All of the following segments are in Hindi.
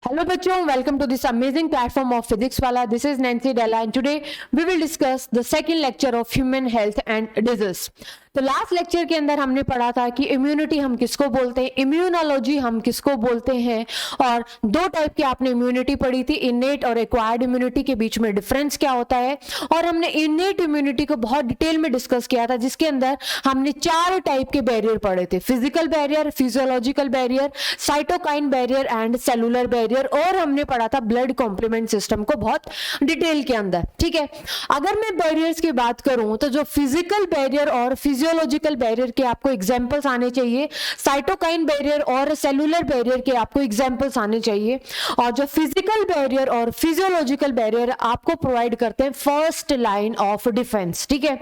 Hello बच्चों, welcome to this amazing platform of Physics Wala. This is Nancy Della and today we will discuss the second lecture of human health and disease. तो लास्ट लेक्चर के अंदर हमने पढ़ा था कि इम्यूनिटी हम किसको बोलते हैं, इम्यूनोलॉजी हम किसको बोलते हैं, और दो टाइप की आपने इम्यूनिटी पढ़ी थी, इनेट और एक्वायर्ड इम्यूनिटी के बीच में डिफरेंस क्या होता है। और हमने इनेट इम्यूनिटी को बहुत डिटेल में डिस्कस किया था, जिसके अंदर हमने चार टाइप के बैरियर पढ़े थे, physical barrier, physiological barrier, cytokine barrier and cellular barrier, और हमने पढ़ा था ब्लड कॉम्प्लीमेंट सिस्टम को बहुत डिटेल के अंदर। ठीक है, अगर मैं बैरियर्स की बात करूं तो जो फिजिकल बैरियर और फिजियोलॉजिकल बैरियर के आपको एग्जांपल्स आने चाहिए, साइटोकाइन बैरियर और सेलुलर बैरियर के आपको एग्जांपल्स आने चाहिए। और जो फिजिकल बैरियर और फिजियोलॉजिकल बैरियर आपको प्रोवाइड करते हैं फर्स्ट लाइन ऑफ डिफेंस। ठीक है,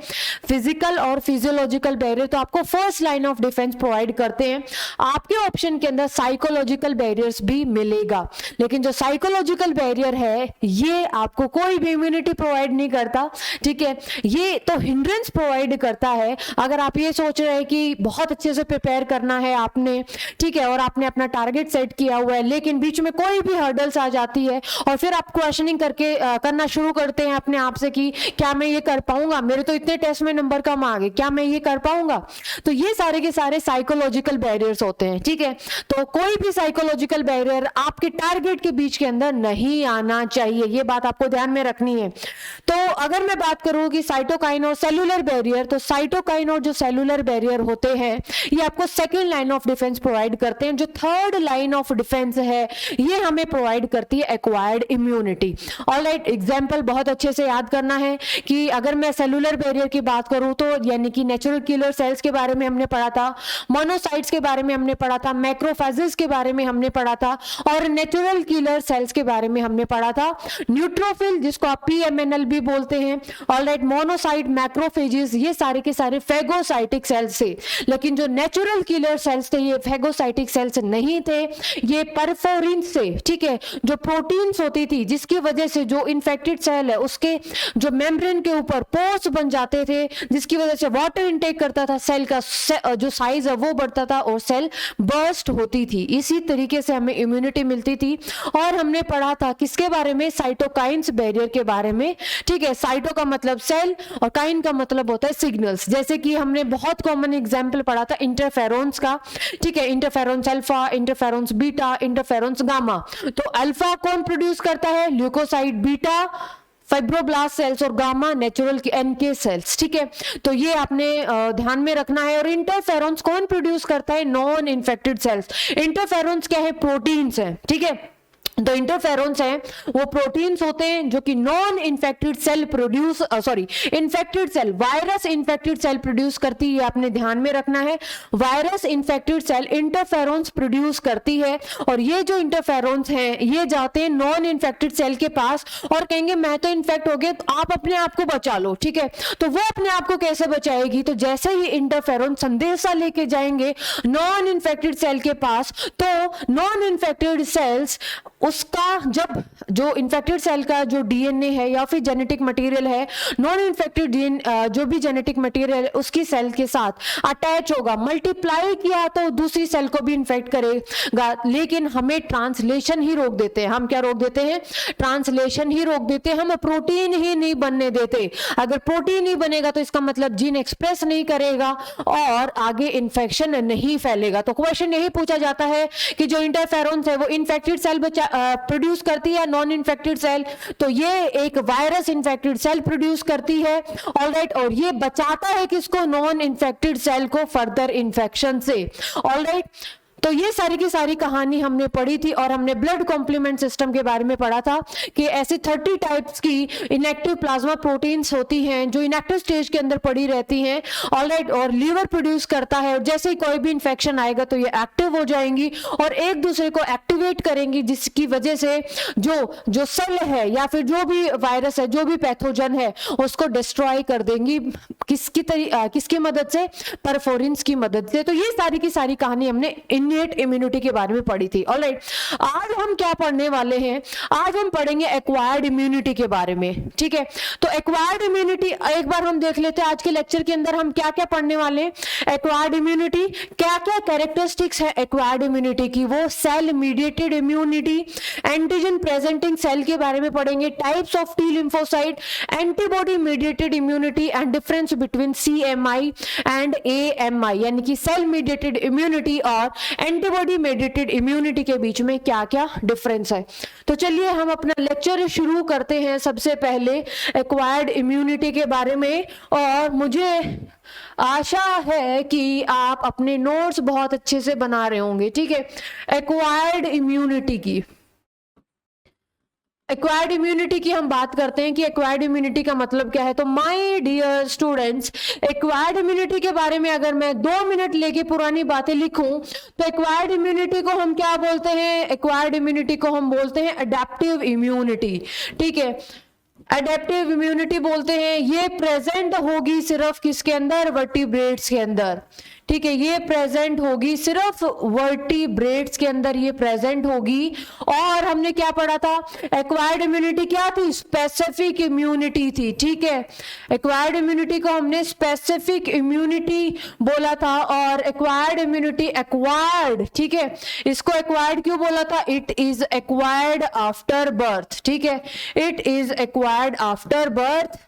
फिजिकल और फिजियोलॉजिकल बैरियर तो आपको first line of defence provide करते हैं। आपके ऑप्शन के अंदर साइकोलॉजिकल बैरियर्स भी मिलेगा, लेकिन जो साइकोलॉजिकल बैरियर है ये आपको कोई भी इम्यूनिटी प्रोवाइड नहीं करता। ठीक है, ये तो हिंड्रेंस प्रोवाइड करता है। अगर आप ये सोच रहे हैं कि बहुत अच्छे से प्रिपेयर करना है आपने, ठीक है, और आपने अपना टारगेट सेट किया हुआ है, लेकिन बीच में कोई भी हर्डल्स आ जाती है और फिर आप क्वेश्चनिंग करना शुरू करते हैं अपने आप से कि क्या मैं ये कर पाऊंगा, मेरे तो इतने टेस्ट में नंबर कम आ गए, क्या मैं ये कर पाऊंगा। तो ये सारे के सारे साइकोलॉजिकल बैरियर्स होते हैं। ठीक है, तो कोई भी साइकोलॉजिकल बैरियर आपके टारगेट के बीच के अंदर नहीं आना चाहिए, ये बात आपको ध्यान में रखनी है। तो अगर मैं बात करूं कि साइटोकाइन और सेलुलर बैरियर, तो साइटोकाइन और जो सेलुलर बैरियर होते हैं ये आपको second line of defence provide करते हैं। जो थर्ड लाइन ऑफ डिफेंस है ये हमें प्रोवाइड करती है एक्वायर्ड इम्यूनिटी। ऑलराइट, एग्जांपल बहुत अच्छे से याद करना है कि अगर मैं सेलुलर बैरियर की बात करूं तो यानी कि नेचुरल किलर सेल्स के बारे में हमने पढ़ा था, मोनोसाइट्स के बारे में हमने पढ़ा था, मैक्रोफेजेस के बारे में हमने पढ़ा था, और नेचुरल किलर सेल्स के बारे में हमने पढ़ा था, न्यूट्रोफिल जिसको आप पीएमएनएल भी बोलते हैं। ऑलराइट, मोनोसाइट, मैक्रोफेजेस ये सारे के सारे फेगोसाइटिक सेल्स थे, लेकिन जो नेचुरल किलर सेल्स थे ये फेगोसाइटिक सेल्स नहीं थे, ये परफोरिन्स से। ठीक है, जो प्रोटीन्स होती थी जिसकी वजह से जो इन्फेक्टेड सेल है उसके जो मेम्ब्रेन के ऊपर पोर्स बन जाते थे, जिसकी वजह से वाटर इनटेक करता था, सेल का जो साइज है वो बढ़ता था और सेल बर्स्ट होती थी। इसी तरीके से हमें इम्यूनिटी मिलती थी। और हमने पढ़ा था किसके बारे में, साइटोकाइन्स बैरियर के बारे में। ठीक है, साइटो का मतलब सेल और काइन का मतलब होता है सिग्नल्स। जैसे कि हमने बहुत कॉमन एग्जांपल पढ़ा था इंटरफेरोन्स का। ठीक है, interferons alpha, interferons beta, interferons gamma. तो अल्फा कौन प्रोड्यूस करता है, ल्यूकोसाइट, बीटा फाइब्रोब्लास्ट सेल्स, और गामा नेचुरल एनके सेल्स। ठीक है, तो ये आपने ध्यान में रखना है। और इंटरफेरोन्स कौन प्रोड्यूस करता है, नॉन इन्फेक्टेड सेल्स। इंटरफेरोन्स क्या है, प्रोटीन्स है। ठीक है, तो इंटरफेरोन्स हैं वो प्रोटीन्स होते हैं जो कि non infected cell produce infected cell, virus infected cell produce करती है, आपने ध्यान में रखना है। Virus infected cell interferons produce करती है, और ये जो इंटरफेरोन्स हैं ये जाते हैं नॉन इन्फेक्टेड सेल के पास और कहेंगे मैं तो इन्फेक्ट हो गया, तो आप अपने आप को बचा लो। ठीक है, तो वो अपने आप को कैसे बचाएगी, तो जैसे ही इंटरफेरोन संदेशा लेके जाएंगे नॉन इन्फेक्टेड सेल के पास, तो नॉन इन्फेक्टेड सेल्स उसका जब जो इन्फेक्टेड सेल का जो डीएनए है या फिर जेनेटिक मटेरियल है, नॉन इन्फेक्टेड जो भी जेनेटिक मटेरियल है उसकी सेल के साथ अटैच होगा, मल्टीप्लाई किया तो दूसरी सेल को भी इन्फेक्ट करेगा। लेकिन हमें ट्रांसलेशन ही रोक देते हैं। हम क्या रोक देते हैं, ट्रांसलेशन ही रोक देते हैं, हम प्रोटीन ही नहीं बनने देते। अगर प्रोटीन नहीं बनेगा तो इसका मतलब जीन एक्सप्रेस नहीं करेगा और आगे इन्फेक्शन नहीं फैलेगा। तो क्वेश्चन यही पूछा जाता है कि जो इंटरफेरोन्स है वो इन्फेक्टेड सेल प्रोड्यूस करती है, नॉन इन्फेक्टेड सेल, तो ये एक वायरस इन्फेक्टेड सेल प्रोड्यूस करती है। ऑलराइट, और ये बचाता है किसको, नॉन इन्फेक्टेड सेल को फर्दर इन्फेक्शन से। ऑलराइट, तो ये सारी की सारी कहानी हमने पढ़ी थी, और हमने ब्लड कॉम्प्लीमेंट सिस्टम के बारे में पढ़ा था कि ऐसे 30 टाइप्स की इनएक्टिव प्लाज्मा प्रोटीन्स होती हैं जो इनएक्टिव स्टेज के अंदर पड़ी रहती हैं। ऑलराइट, और लीवर प्रोड्यूस करता है, और जैसे ही कोई भी इंफेक्शन आएगा तो ये एक्टिव हो जाएंगी और एक दूसरे को एक्टिवेट करेंगी, जिसकी वजह से जो सेल है या फिर जो भी वायरस है, जो भी पैथोजन है, उसको डिस्ट्रॉय कर देंगी। किसकी मदद से, परफोरिन्स की मदद से। तो ये सारी की सारी कहानी हमने इनेट इम्यूनिटी के बारे में पढ़ी थी। ऑलराइट, आज हम क्या पढ़ने वाले हैं, आज हम पढ़ेंगे एक्वायर्ड इम्यूनिटी के बारे में। ठीक है, तो एक्वायर्ड इम्यूनिटी एक बार हम देख लेते हैं आज के लेक्चर के अंदर हम क्या क्या पढ़ने वाले हैं। एक्वायर्ड इम्यूनिटी, क्या क्या कैरेक्टरिस्टिक्स है एक्वायर्ड इम्यूनिटी की, वो cell mediated immunity, antigen presenting cell के बारे में पढ़ेंगे, types of T lymphocyte, antibody mediated immunity and difference between CMI and AMI, यानी कि सेल मीडिएटेड इम्यूनिटी और एंटीबॉडी मीडिएटेड इम्यूनिटी के बीच में क्या क्या डिफरेंस है। तो चलिए हम अपना लेक्चर शुरू करते हैं सबसे पहले एक्वायर्ड इम्यूनिटी के बारे में, और मुझे आशा है कि आप अपने नोट्स बहुत अच्छे से बना रहे होंगे। ठीक है, एक्वायर्ड इम्यूनिटी की, एक्वायर्ड इम्यूनिटी की हम बात करते हैं कि एक्वायर्ड इम्यूनिटी का मतलब क्या है। तो my dear students, acquired immunity के बारे में अगर मैं 2 मिनट लेके पुरानी बातें लिखूं तो एक्वायर्ड इम्यूनिटी को हम क्या बोलते हैं, एक्वायर्ड इम्यूनिटी को हम बोलते हैं अडेप्टिव इम्यूनिटी। ठीक है, अडेप्टिव इम्यूनिटी बोलते हैं। ये प्रेजेंट होगी सिर्फ किसके अंदर, वर्टिब्रेट्स के अंदर। ठीक है, ये प्रेजेंट होगी सिर्फ वर्टिब्रेट्स के अंदर, ये प्रेजेंट होगी। और हमने क्या पढ़ा था, एक्वायर्ड इम्यूनिटी क्या थी, स्पेसिफिक इम्यूनिटी थी। ठीक है, एक्वायर्ड इम्यूनिटी को हमने स्पेसिफिक इम्यूनिटी बोला था, और एक्वायर्ड इम्यूनिटी एक्वायर्ड, ठीक है, इसको एक्वायर्ड क्यों बोला था, it is acquired after birth. ठीक है, it is acquired after birth.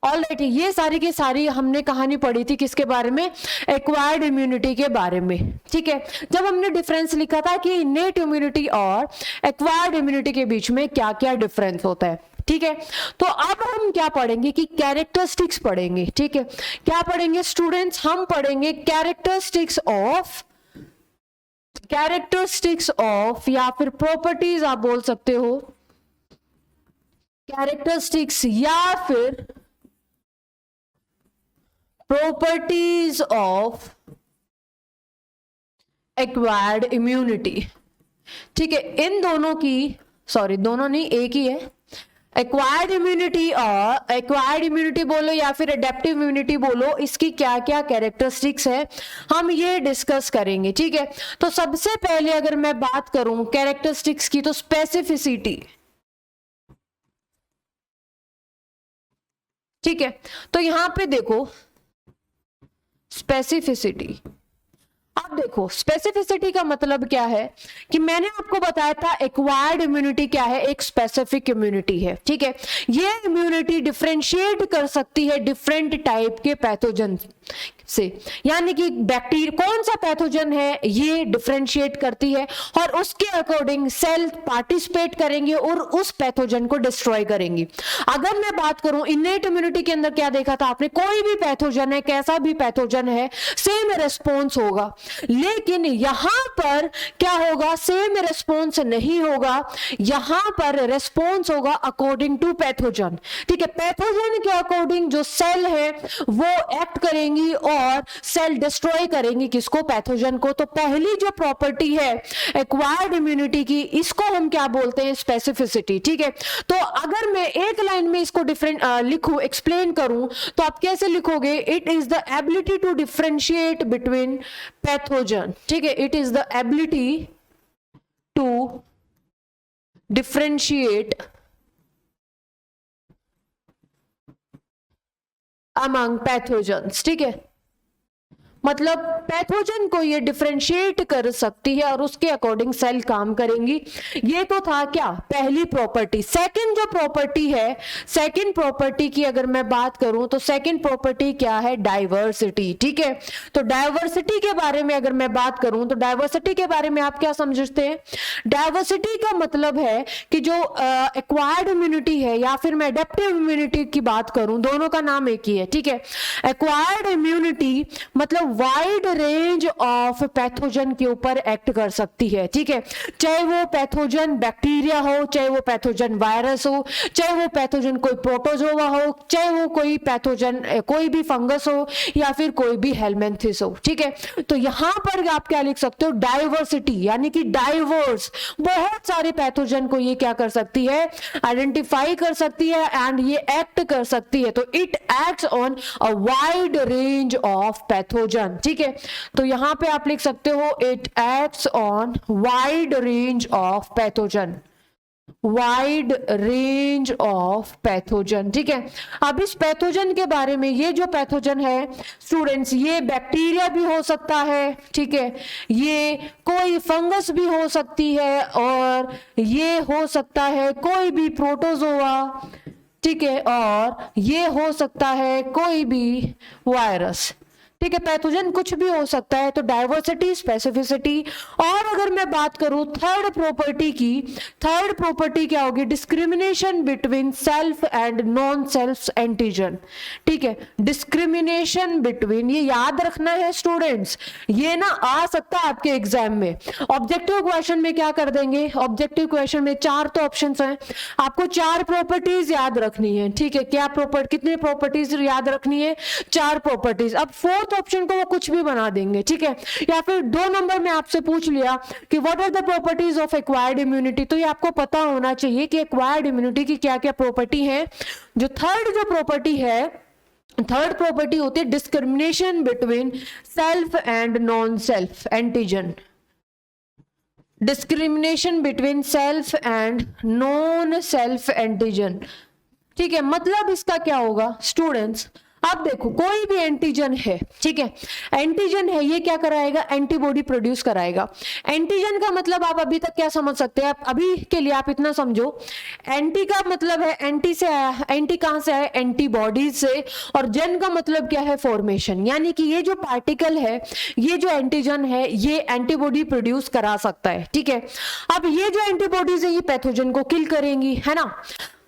Alright, ये सारी की सारी हमने कहानी पढ़ी थी किसके बारे में, एक्वायर्ड इम्यूनिटी के बारे में। ठीक है, जब हमने डिफरेंस लिखा था कि इनेट इम्यूनिटी और एक्वायर्ड इम्यूनिटी के बीच में क्या क्या डिफरेंस होता है। ठीक है, तो अब हम क्या पढ़ेंगे कि कैरेक्टरिस्टिक्स पढ़ेंगे। ठीक है, क्या पढ़ेंगे स्टूडेंट्स, हम पढ़ेंगे कैरेक्टरिस्टिक्स ऑफ या फिर प्रॉपर्टीज आप बोल सकते हो, कैरेक्टरिस्टिक्स या फिर प्रॉपर्टीज ऑफ एक्वायर्ड इम्यूनिटी। ठीक है, इन दोनों की, सॉरी दोनों नहीं, एक ही है, एक्वायर्ड इम्यूनिटी और एक्वायर्ड इम्यूनिटी बोलो या फिर अडेप्टिव इम्यूनिटी बोलो, इसकी क्या क्या कैरेक्टरिस्टिक्स है हम ये डिस्कस करेंगे। ठीक है, तो सबसे पहले अगर मैं बात करूं कैरेक्टरिस्टिक्स की, तो स्पेसिफिसिटी। ठीक है, तो यहां पे देखो स्पेसिफिसिटी, अब देखो स्पेसिफिसिटी का मतलब क्या है कि मैंने आपको बताया था एक्वायर्ड इम्यूनिटी क्या है, एक स्पेसिफिक इम्यूनिटी है। ठीक है, ये इम्यूनिटी डिफरेंशिएट कर सकती है डिफरेंट टाइप के पैथोजन से, यानी कि बैक्टीरिया कौन सा पैथोजन है ये डिफरेंशिएट करती है, और उसके अकॉर्डिंग सेल पार्टिसिपेट करेंगे और उस पैथोजन को डिस्ट्रॉय करेंगे। अगर मैं बात करूं इनेट इम्यूनिटी के अंदर क्या देखा था आपने, कोई भी पैथोजन है, कैसा भी पैथोजन है, सेम रिस्पॉन्स होगा। लेकिन यहां पर क्या होगा, सेम रिस्पॉन्स नहीं होगा, यहां पर रिस्पॉन्स होगा अकॉर्डिंग टू पैथोजन। ठीक है, पैथोजन के अकॉर्डिंग जो सेल है वो एक्ट करेंगी और सेल डिस्ट्रॉय करेंगी किसको, पैथोजन को। तो पहली जो प्रॉपर्टी है एक्वायर्ड इम्यूनिटी की, इसको हम क्या बोलते हैं, स्पेसिफिसिटी। ठीक है, तो अगर मैं एक लाइन में इसको डिफरेंट लिखूं, एक्सप्लेन करूं, तो आप कैसे लिखोगे, it is the ability to differentiate between pathogen. ठीक है, it is the ability to differentiate among pathogens. ठीक है, मतलब पैथोजन को ये डिफरेंशिएट कर सकती है और उसके अकॉर्डिंग सेल काम करेंगी। ये तो था क्या, पहली प्रॉपर्टी। सेकंड जो प्रॉपर्टी है, सेकंड प्रॉपर्टी की अगर मैं बात करूं तो सेकंड प्रॉपर्टी क्या है, डाइवर्सिटी। ठीक है, तो डाइवर्सिटी के बारे में अगर मैं बात करूं तो डाइवर्सिटी के बारे में आप क्या समझते हैं, डाइवर्सिटी का मतलब है कि जो एक्वायर्ड इम्यूनिटी है या फिर मैं एडेप्टिव इम्यूनिटी की बात करूं, दोनों का नाम एक ही है। ठीक है, एक्वायर्ड इम्यूनिटी मतलब वाइड रेंज ऑफ पैथोजन के ऊपर एक्ट कर सकती है। ठीक है, चाहे वो पैथोजन बैक्टीरिया हो, चाहे वो पैथोजन वायरस हो, चाहे वो पैथोजन कोई प्रोटोजोआ हो, चाहे वो कोई पैथोजन कोई भी फंगस हो या फिर कोई भी हेलमेंथिस हो। ठीक है, तो यहां पर आप क्या लिख सकते हो, डाइवर्सिटी, यानी कि डाइवर्स, बहुत सारे पैथोजन को ये क्या कर सकती है, आइडेंटिफाई कर सकती है एंड ये एक्ट कर सकती है। तो it acts on a wide range of pathogen. ठीक है, तो यहां पे आप लिख सकते हो it acts on wide range of pathogen. Wide range of pathogen. ठीक है, अब इस पैथोजन के बारे में, ये जो पैथोजन है स्टूडेंट्स, ये बैक्टीरिया भी हो सकता है, ठीक है, ये कोई फंगस भी हो सकती है, और ये हो सकता है कोई भी प्रोटोजोआ, ठीक है, और ये हो सकता है कोई भी वायरस। ठीक है, पैथोजन कुछ भी हो सकता है। तो डाइवर्सिटी, स्पेसिफिसिटी, और अगर मैं बात करूं थर्ड प्रॉपर्टी की, थर्ड प्रॉपर्टी क्या होगी? Discrimination between self and non self antigen. ठीक है, डिस्क्रिमिनेशन बिटवीन, ये याद रखना है स्टूडेंट्स, ये ना आ सकता है आपके एग्जाम में। ऑब्जेक्टिव क्वेश्चन में क्या कर देंगे? ऑब्जेक्टिव क्वेश्चन में 4 तो ऑप्शंस हैं, आपको 4 प्रॉपर्टीज याद रखनी है। ठीक है, क्या कितनी प्रॉपर्टीज याद रखनी है? 4 प्रॉपर्टीज। अब फोर्थ ऑप्शन को वो कुछ भी बना देंगे, ठीक है, या फिर 2 नंबर में आपसे पूछ लिया कि what are the properties of acquired immunity, तो ये आपको पता होना चाहिए कि एक्वायर्ड इम्यूनिटी की क्या क्या प्रॉपर्टी है। जो थर्ड प्रॉपर्टी है, थर्ड प्रॉपर्टी होती है discrimination between self and non self antigen. Discrimination between self and non self antigen. ठीक है, मतलब इसका क्या होगा स्टूडेंट्स? अब देखो, कोई भी एंटीजन है, ठीक है, एंटीजन है, ये क्या कराएगा? एंटीबॉडी प्रोड्यूस कराएगा। एंटीजन का मतलब आप अभी तक क्या समझ सकते हैं? अभी के लिए आप इतना समझो, एंटी का मतलब है एंटी से आया, एंटी कहां से आया? एंटीबॉडीज से, और जन का मतलब क्या है? फॉर्मेशन। यानी कि ये जो पार्टिकल है, ये जो एंटीजन है, ये एंटीबॉडी प्रोड्यूस करा सकता है। ठीक है, अब ये जो एंटीबॉडीज है, ये पैथोजन को किल करेंगी, है ना।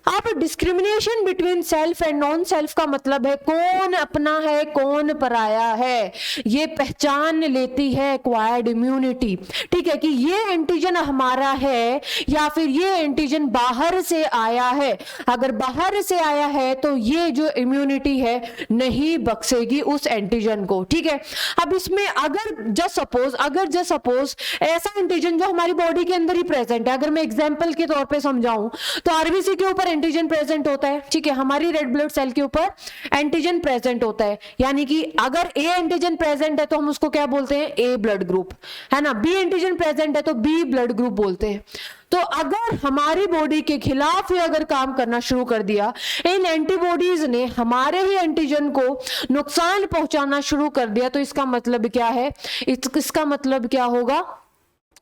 अब discrimination between self and non self का मतलब है कौन अपना है, कौन पराया है, ये पहचान लेती है एक्वायर्ड इम्यूनिटी। ठीक है, कि ये एंटीजन हमारा है या फिर ये एंटीजन बाहर से आया है। अगर बाहर से आया है तो ये जो इम्यूनिटी है नहीं बख्शेगी उस एंटीजन को। ठीक है, अब इसमें अगर जस्ट सपोज ऐसा एंटीजन जो हमारी बॉडी के अंदर ही प्रेजेंट है, अगर मैं एग्जांपल के तौर पे समझाऊं तो आरबीसी के ऊपर एंटीजन प्रेजेंट होता है। ठीक है, हमारी रेड ब्लड सेल के ऊपर एंटीजन प्रेजेंट होता है, यानी कि अगर ए एंटीजन प्रेजेंट है तो हम उसको क्या बोलते हैं? ए ब्लड ग्रुप, है ना। बी एंटीजन प्रेजेंट है तो बी ब्लड ग्रुप बोलते हैं। तो अगर हमारी बॉडी के खिलाफ ही अगर काम करना शुरू कर दिया, इन एंटीबॉडीज ने हमारे ही एंटीजन को नुकसान पहुंचाना शुरू कर दिया, तो इसका मतलब क्या है? इसका मतलब क्या होगा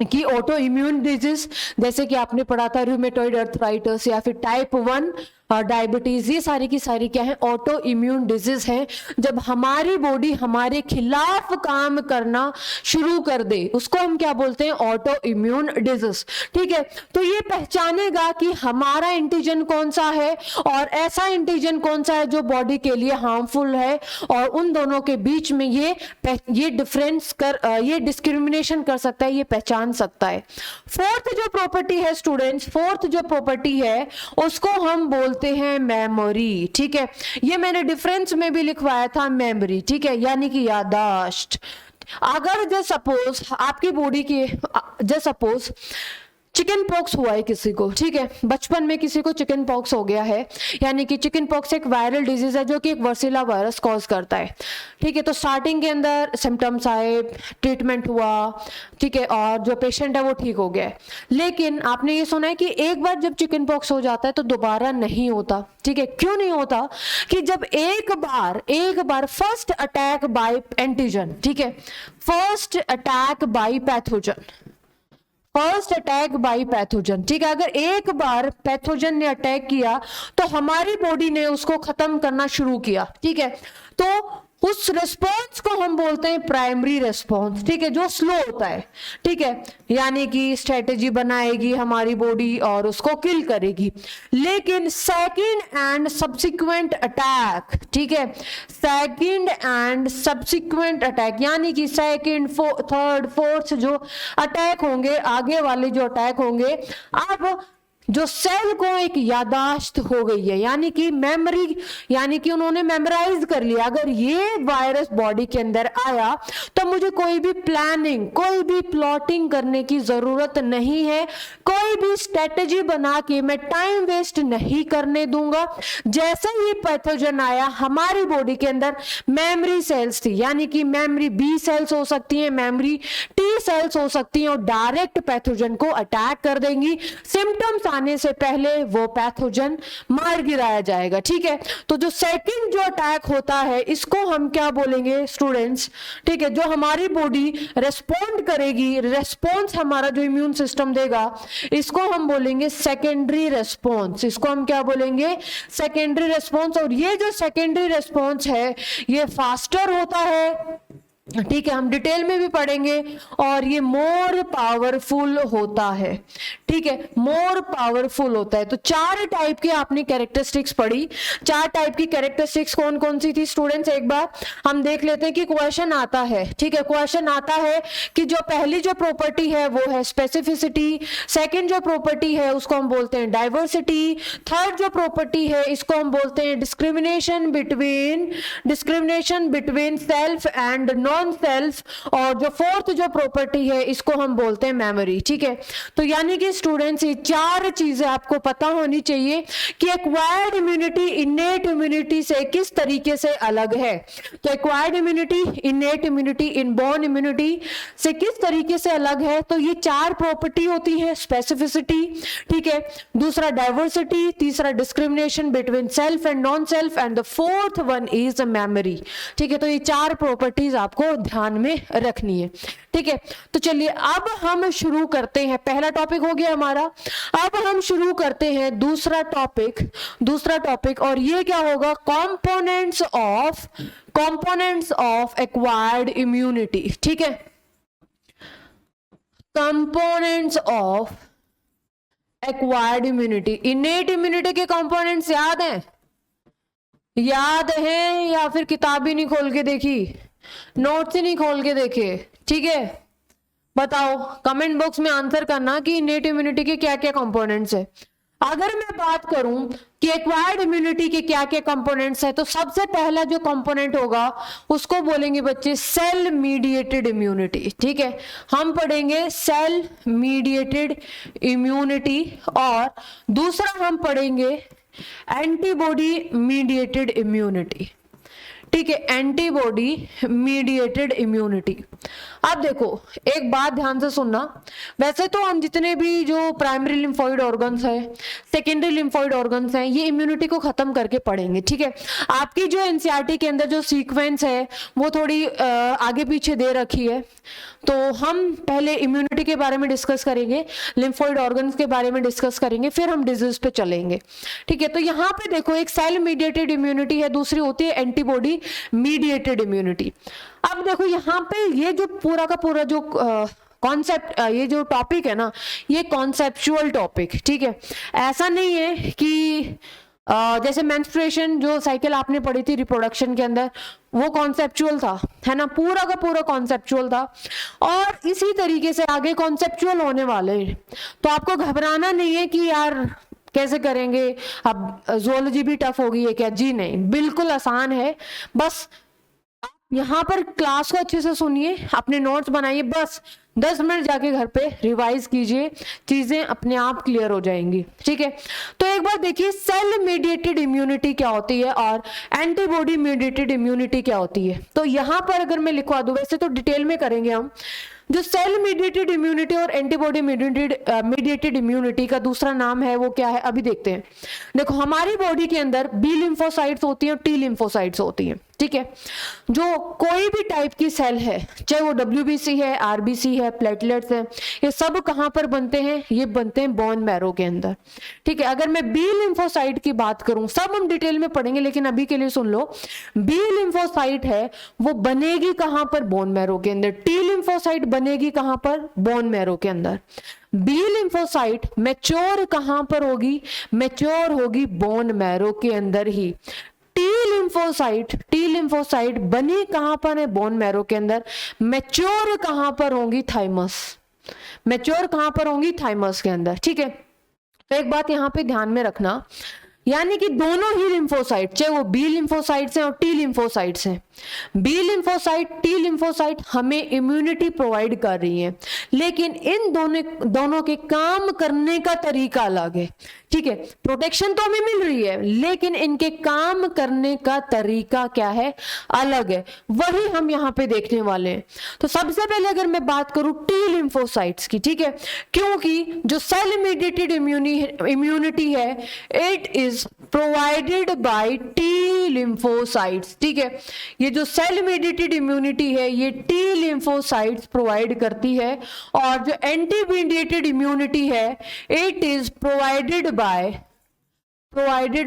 कि ऑटो इम्यून डिजीज, जैसे कि आपने पढ़ा था रूमेटॉइड अर्थराइटिस या फिर टाइप 1 डायबिटीज, ये सारी की सारी क्या है? ऑटो इम्यून डिजीज है। जब हमारी बॉडी हमारे खिलाफ काम करना शुरू कर दे, उसको हम क्या बोलते हैं? Auto immune disease. ठीक है, तो ये पहचानेगा कि हमारा एंटीजन कौन सा है और ऐसा एंटीजन कौन सा है जो बॉडी के लिए हार्मफुल है, और उन दोनों के बीच में ये डिफरेंस ये डिस्क्रिमिनेशन कर सकता है, ये पहचान सकता है। फोर्थ जो प्रॉपर्टी है स्टूडेंट्स, फोर्थ जो प्रॉपर्टी है उसको हम बोलते हैं मेमोरी। ठीक है, ये मैंने डिफरेंस में भी लिखवाया था, मेमोरी। ठीक है, यानी कि याददाश्त। अगर जस्ट सपोज आपकी बॉडी की, जस्ट सपोज चिकन पॉक्स हुआ है किसी को, ठीक है, बचपन में किसी को चिकन पॉक्स हो गया है, यानी कि चिकन पॉक्स एक वायरल डिजीज है जो कि एक वर्सिला वायरस कॉज करता है। ठीक है, तो स्टार्टिंग के अंदर सिम्टम्स आए, ट्रीटमेंट हुआ, ठीक है, और जो पेशेंट है वो ठीक हो गया है। लेकिन आपने ये सुना है कि एक बार जब चिकन पॉक्स हो जाता है तो दोबारा नहीं होता। ठीक है, क्यों नहीं होता? कि जब एक बार फर्स्ट अटैक बाय एंटीजन, ठीक है, first attack by pathogen, first attack by pathogen, ठीक है, अगर एक बार पैथोजन ने अटैक किया तो हमारी बॉडी ने उसको खत्म करना शुरू किया। ठीक है, तो उस रिस्पॉन्स को हम बोलते हैं प्राइमरी रिस्पॉन्स। ठीक है, जो स्लो होता है। ठीक है, यानी कि स्ट्रेटेजी बनाएगी हमारी बॉडी और उसको किल करेगी। लेकिन सेकंड एंड सब्सिक्वेंट अटैक, ठीक है, सेकंड एंड सब्सिक्वेंट अटैक, यानी कि सेकंड, थर्ड, फोर्थ जो अटैक होंगे, आगे वाले जो अटैक होंगे, अब जो सेल को एक यादाश्त हो गई है, यानी कि मेमोरी, यानी कि उन्होंने मेमोराइज कर लिया, अगर ये वायरस बॉडी के अंदर आया तो मुझे कोई भी प्लानिंग, कोई भी प्लॉटिंग करने की जरूरत नहीं है, कोई भी स्ट्रेटेजी बना के मैं टाइम वेस्ट नहीं करने दूंगा। जैसे ही पैथोजन आया हमारी बॉडी के अंदर मेमोरी सेल्स थी, यानी कि मेमोरी बी सेल्स हो सकती है, मेमोरी टी टी सेल्स हो सकती हैं और डायरेक्ट पैथोजन को अटैक कर देंगी, सिम्टम्स आने से पहले वो पैथोजन मार गिराया जाएगा। ठीक है, तो जो सेकंड जो अटैक होता है इसको हम क्या बोलेंगे स्टूडेंट्स, ठीक है, जो हमारी बॉडी रेस्पॉन्ड करेगी, रेस्पॉन्स हमारा जो इम्यून सिस्टम देगा इसको हम बोलेंगे सेकेंडरी रेस्पॉन्स। इसको हम क्या बोलेंगे, सेकेंडरी रेस्पॉन्स। और ये जो सेकेंडरी रेस्पॉन्स है ये फास्टर होता है, ठीक है, हम डिटेल में भी पढ़ेंगे, और ये मोर पावरफुल होता है। ठीक है, मोर पावरफुल होता है। तो 4 टाइप की आपने कैरेक्टरिस्टिक्स पढ़ी। 4 टाइप की कैरेक्टरिस्टिक्स कौन कौन सी थी स्टूडेंट्स, एक बार हम देख लेते हैं कि क्वेश्चन आता है। ठीक है, क्वेश्चन आता है कि जो पहली जो प्रॉपर्टी है वो है स्पेसिफिसिटी, सेकेंड जो प्रॉपर्टी है उसको हम बोलते हैं डाइवर्सिटी, थर्ड जो प्रॉपर्टी है इसको हम बोलते हैं discrimination between self and non self, और जो फोर्थ जो प्रॉपर्टी है इसको हम बोलते हैं मेमोरी। ठीक है, तो यानी कि स्टूडेंट्स ये 4 चीजें आपको पता होनी चाहिए कि एक्वायर्ड इम्यूनिटी इनेट इम्यूनिटी से किस तरीके से अलग है। तो acquired immunity innate immunity inborn immunity से किस तरीके से अलग है, तो ये 4 प्रॉपर्टी होती है, स्पेसिफिसिटी, ठीक है, दूसरा डाइवर्सिटी, तीसरा discrimination between self and non self, and the fourth one is memory. ठीक है, तो ये 4 प्रॉपर्टीज आपको ध्यान में रखनी है। ठीक है, तो चलिए अब हम शुरू करते हैं, पहला टॉपिक हो गया हमारा, अब हम शुरू करते हैं दूसरा टॉपिक, और ये क्या होगा, कंपोनेंट्स ऑफ एक्वायर्ड इम्यूनिटी। ठीक है, components of acquired immunity. Innate immunity के कंपोनेंट्स याद हैं या फिर किताब ही नहीं खोल के देखी, नोट्स ही नहीं खोल के देखे? ठीक है, बताओ कमेंट बॉक्स में आंसर करना कि इनेट इम्यूनिटी के क्या क्या कंपोनेंट्स है। अगर मैं बात करूं कि एक्वायर्ड इम्यूनिटी के क्या क्या कंपोनेंट्स है, तो सबसे पहला जो कंपोनेंट होगा उसको बोलेंगे बच्चे सेल मीडिएटेड इम्यूनिटी। ठीक है, हम पढ़ेंगे सेल मीडिएटेड इम्यूनिटी, और दूसरा हम पढ़ेंगे एंटीबॉडी मीडिएटेड इम्यूनिटी। ठीक है, एंटीबॉडी मीडिएटेड इम्यूनिटी। अब देखो एक बात ध्यान से सुनना, वैसे तो हम जितने भी जो प्राइमरी लिम्फोइड ऑर्गन्स है, सेकेंडरी लिम्फोइड ऑर्गन्स हैं, ये इम्यूनिटी को खत्म करके पढ़ेंगे। ठीक है, आपकी जो एनसीईआरटी के अंदर जो सीक्वेंस है वो थोड़ी आगे पीछे दे रखी है, तो हम पहले इम्यूनिटी के बारे में डिस्कस करेंगे, लिम्फोइड ऑर्गन्स के बारे में डिस्कस करेंगे, फिर हम डिजीज पे चलेंगे। ठीक है, तो यहाँ पे देखो एक सेल मीडिएटेड इम्यूनिटी है, दूसरी होती है एंटीबॉडी मीडिएटेड इम्यूनिटी। अब देखो यहाँ पे ये जो पूरा का पूरा जो कॉन्सेप्ट, ये जो टॉपिक है ना, ये कॉन्सेप्चुअल टॉपिक। ठीक है, ऐसा नहीं है कि जैसे मेंस्ट्रुएशन जो साइकिल आपने पढ़ी थी रिप्रोडक्शन के अंदर, वो कॉन्सेप्चुअल था, है ना, पूरा का पूरा कॉन्सेप्चुअल था, और इसी तरीके से आगे कॉन्सेप्चुअल होने वाले हैं। तो आपको घबराना नहीं है कि यार कैसे करेंगे, अब ज़ूलॉजी भी टफ होगी है क्या? जी नहीं, बिल्कुल आसान है। बस यहाँ पर क्लास को अच्छे से सुनिए, अपने नोट्स बनाइए, बस 10 मिनट जाके घर पे रिवाइज कीजिए, चीजें अपने आप क्लियर हो जाएंगी। ठीक है, तो एक बार देखिए सेल मीडिएटेड इम्यूनिटी क्या होती है और एंटीबॉडी मीडिएटेड इम्यूनिटी क्या होती है। तो यहाँ पर अगर मैं लिखवा दूं, वैसे तो डिटेल में करेंगे हम, जो सेल मीडिएटेड इम्यूनिटी और एंटीबॉडी मीडिएटेड इम्यूनिटी का दूसरा नाम है वो क्या है, अभी देखते हैं। देखो हमारी बॉडी के अंदर बी लिम्फोसाइट्स होती हैं, टी लिम्फोसाइट्स होती हैं। ठीक है, जो कोई भी टाइप की सेल है, चाहे वो WBC है, RBC है, प्लेटलेट्स है, ये सब कहाँ पर बनते हैं? ये बनते हैं बोन मैरो के अंदर। ठीक है, अगर मैं बी लिम्फोसाइट की बात करूं, सब हम डिटेल में पढ़ेंगे, लेकिन अभी के लिए सुन लो, बी लिम्फोसाइट है वो बनेगी कहाँ पर? बोन मैरो के अंदर। टी लिम्फोसाइट बनेगी कहाँ पर? बोन मैरो के अंदर। बी लिम्फोसाइट मैच्योर कहाँ पर होगी? मैच्योर होगी बोन मैरो के अंदर ही। टी लिम्फोसाइट बनी कहां पर है? बोन मैरो के अंदर। मैच्योर कहां पर होंगी? थाइमस। मैच्योर कहां पर होंगी? थाइमस के अंदर। ठीक है, तो एक बात यहां पे ध्यान में रखना यानी कि दोनों ही लिम्फोसाइट, चाहे वो बी लिम्फोसाइट्स हैं और टी लिम्फोसाइट्स हैं, बी लिम्फोसाइट टी लिम्फोसाइट हमें इम्यूनिटी प्रोवाइड कर रही है, लेकिन इन दोनों के काम करने का तरीका अलग है। ठीक है, प्रोटेक्शन तो हमें मिल रही है, लेकिन इनके काम करने का तरीका क्या है, अलग है। वही हम यहाँ पे देखने वाले हैं। तो सबसे पहले अगर मैं बात करूं टी लिम्फोसाइट्स की, ठीक है, क्योंकि जो सेल मीडिएटेड इम्यूनिटी है it is provided bye T lymphocytes. ठीक है, ये जो सेल मीडिएटेड इम्यूनिटी है ये टी लिम्फोसाइट्स प्रोवाइड करती है, और जो एंटी मीडिएटेड इम्यूनिटी है it is provided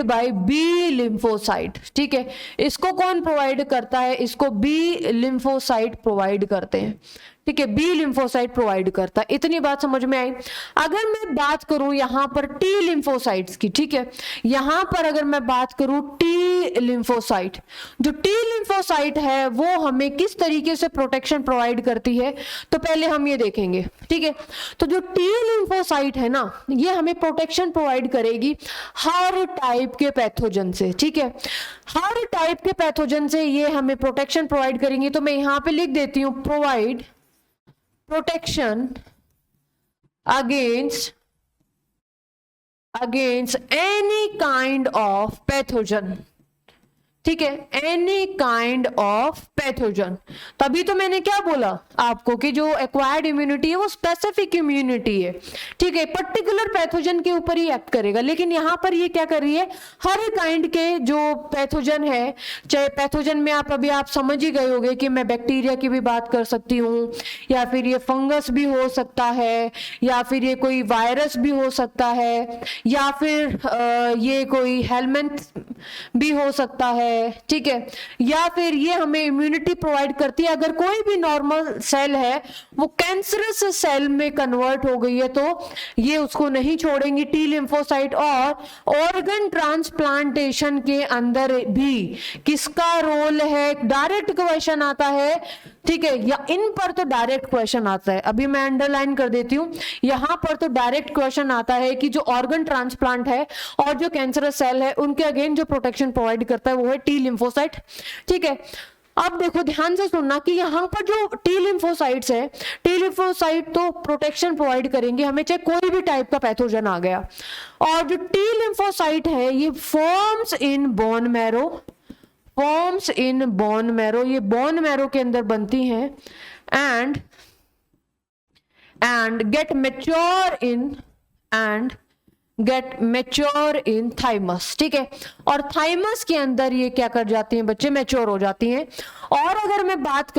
by B lymphocyte. ठीक है, इसको कौन प्रोवाइड करता है, इसको बी लिम्फोसाइट प्रोवाइड करते हैं। ठीक है, बी लिम्फोसाइट प्रोवाइड करता है। इतनी बात समझ में आई। अगर मैं बात करूं यहां पर टी लिम्फोसाइट्स की, ठीक है, यहां पर अगर मैं बात करूं टी लिम्फोसाइट, जो टी लिम्फोसाइट है वो हमें किस तरीके से प्रोटेक्शन प्रोवाइड करती है, तो पहले हम ये देखेंगे। ठीक है, तो जो टी लिम्फोसाइट है ना, ये हमें प्रोटेक्शन प्रोवाइड करेगी हर टाइप के पैथोजन से। ठीक है, हर टाइप के पैथोजन से ये हमें प्रोटेक्शन प्रोवाइड करेंगी। तो मैं यहां पे लिख देती हूं provide protection against any kind of pathogen। ठीक है, एनी काइंड ऑफ पैथोजन। तभी तो मैंने क्या बोला आपको कि जो एक्वायर्ड इम्यूनिटी है वो स्पेसिफिक इम्यूनिटी है। ठीक है, पर्टिकुलर पैथोजन के ऊपर ही एक्ट करेगा, लेकिन यहां पर ये क्या कर रही है, हर काइंड के जो पैथोजन है, चाहे पैथोजन में आप समझ ही गए होंगे कि मैं बैक्टीरिया की भी बात कर सकती हूँ, या फिर ये फंगस भी हो सकता है, या फिर ये कोई वायरस भी हो सकता है, या फिर ये कोई हेलमेंथ भी हो सकता है। ठीक है, या फिर ये हमें इम्यूनिटी प्रोवाइड करती है अगर कोई भी नॉर्मल सेल है वो कैंसरस सेल में कन्वर्ट हो गई है, तो ये उसको नहीं छोड़ेंगी टी लिम्फोसाइट। और ऑर्गन ट्रांसप्लांटेशन के अंदर भी किसका रोल है, डायरेक्ट क्वेश्चन आता है। ठीक है, या इन पर तो डायरेक्ट क्वेश्चन आता है, अभी मैं अंडरलाइन कर देती हूं, यहां पर तो डायरेक्ट क्वेश्चन आता है कि जो ऑर्गन ट्रांसप्लांट है और जो कैंसरस सेल है उनके अगेन जो प्रोटेक्शन प्रोवाइड करता है वो है टी लिम्फोसाइट। ठीक है, अब देखो ध्यान से सुनना कि यहाँ पर जो टी लिम्फोसाइट्स है, टी लिम्फोसाइट तो प्रोटेक्शन प्रोवाइड करेंगे हमें चाहे कोई भी टाइप का पैथोजन आ गया। और जो टी लिम्फोसाइट है ये फॉर्म्स इन बोन मैरो, ये बोन मैरो के अंदर बनती हैं and get mature in thymus. ठीक है, और थाइमस के अंदर ये क्या कर जाती हैं बच्चे, मैच्योर हो जाती हैं। और अगर मैं बात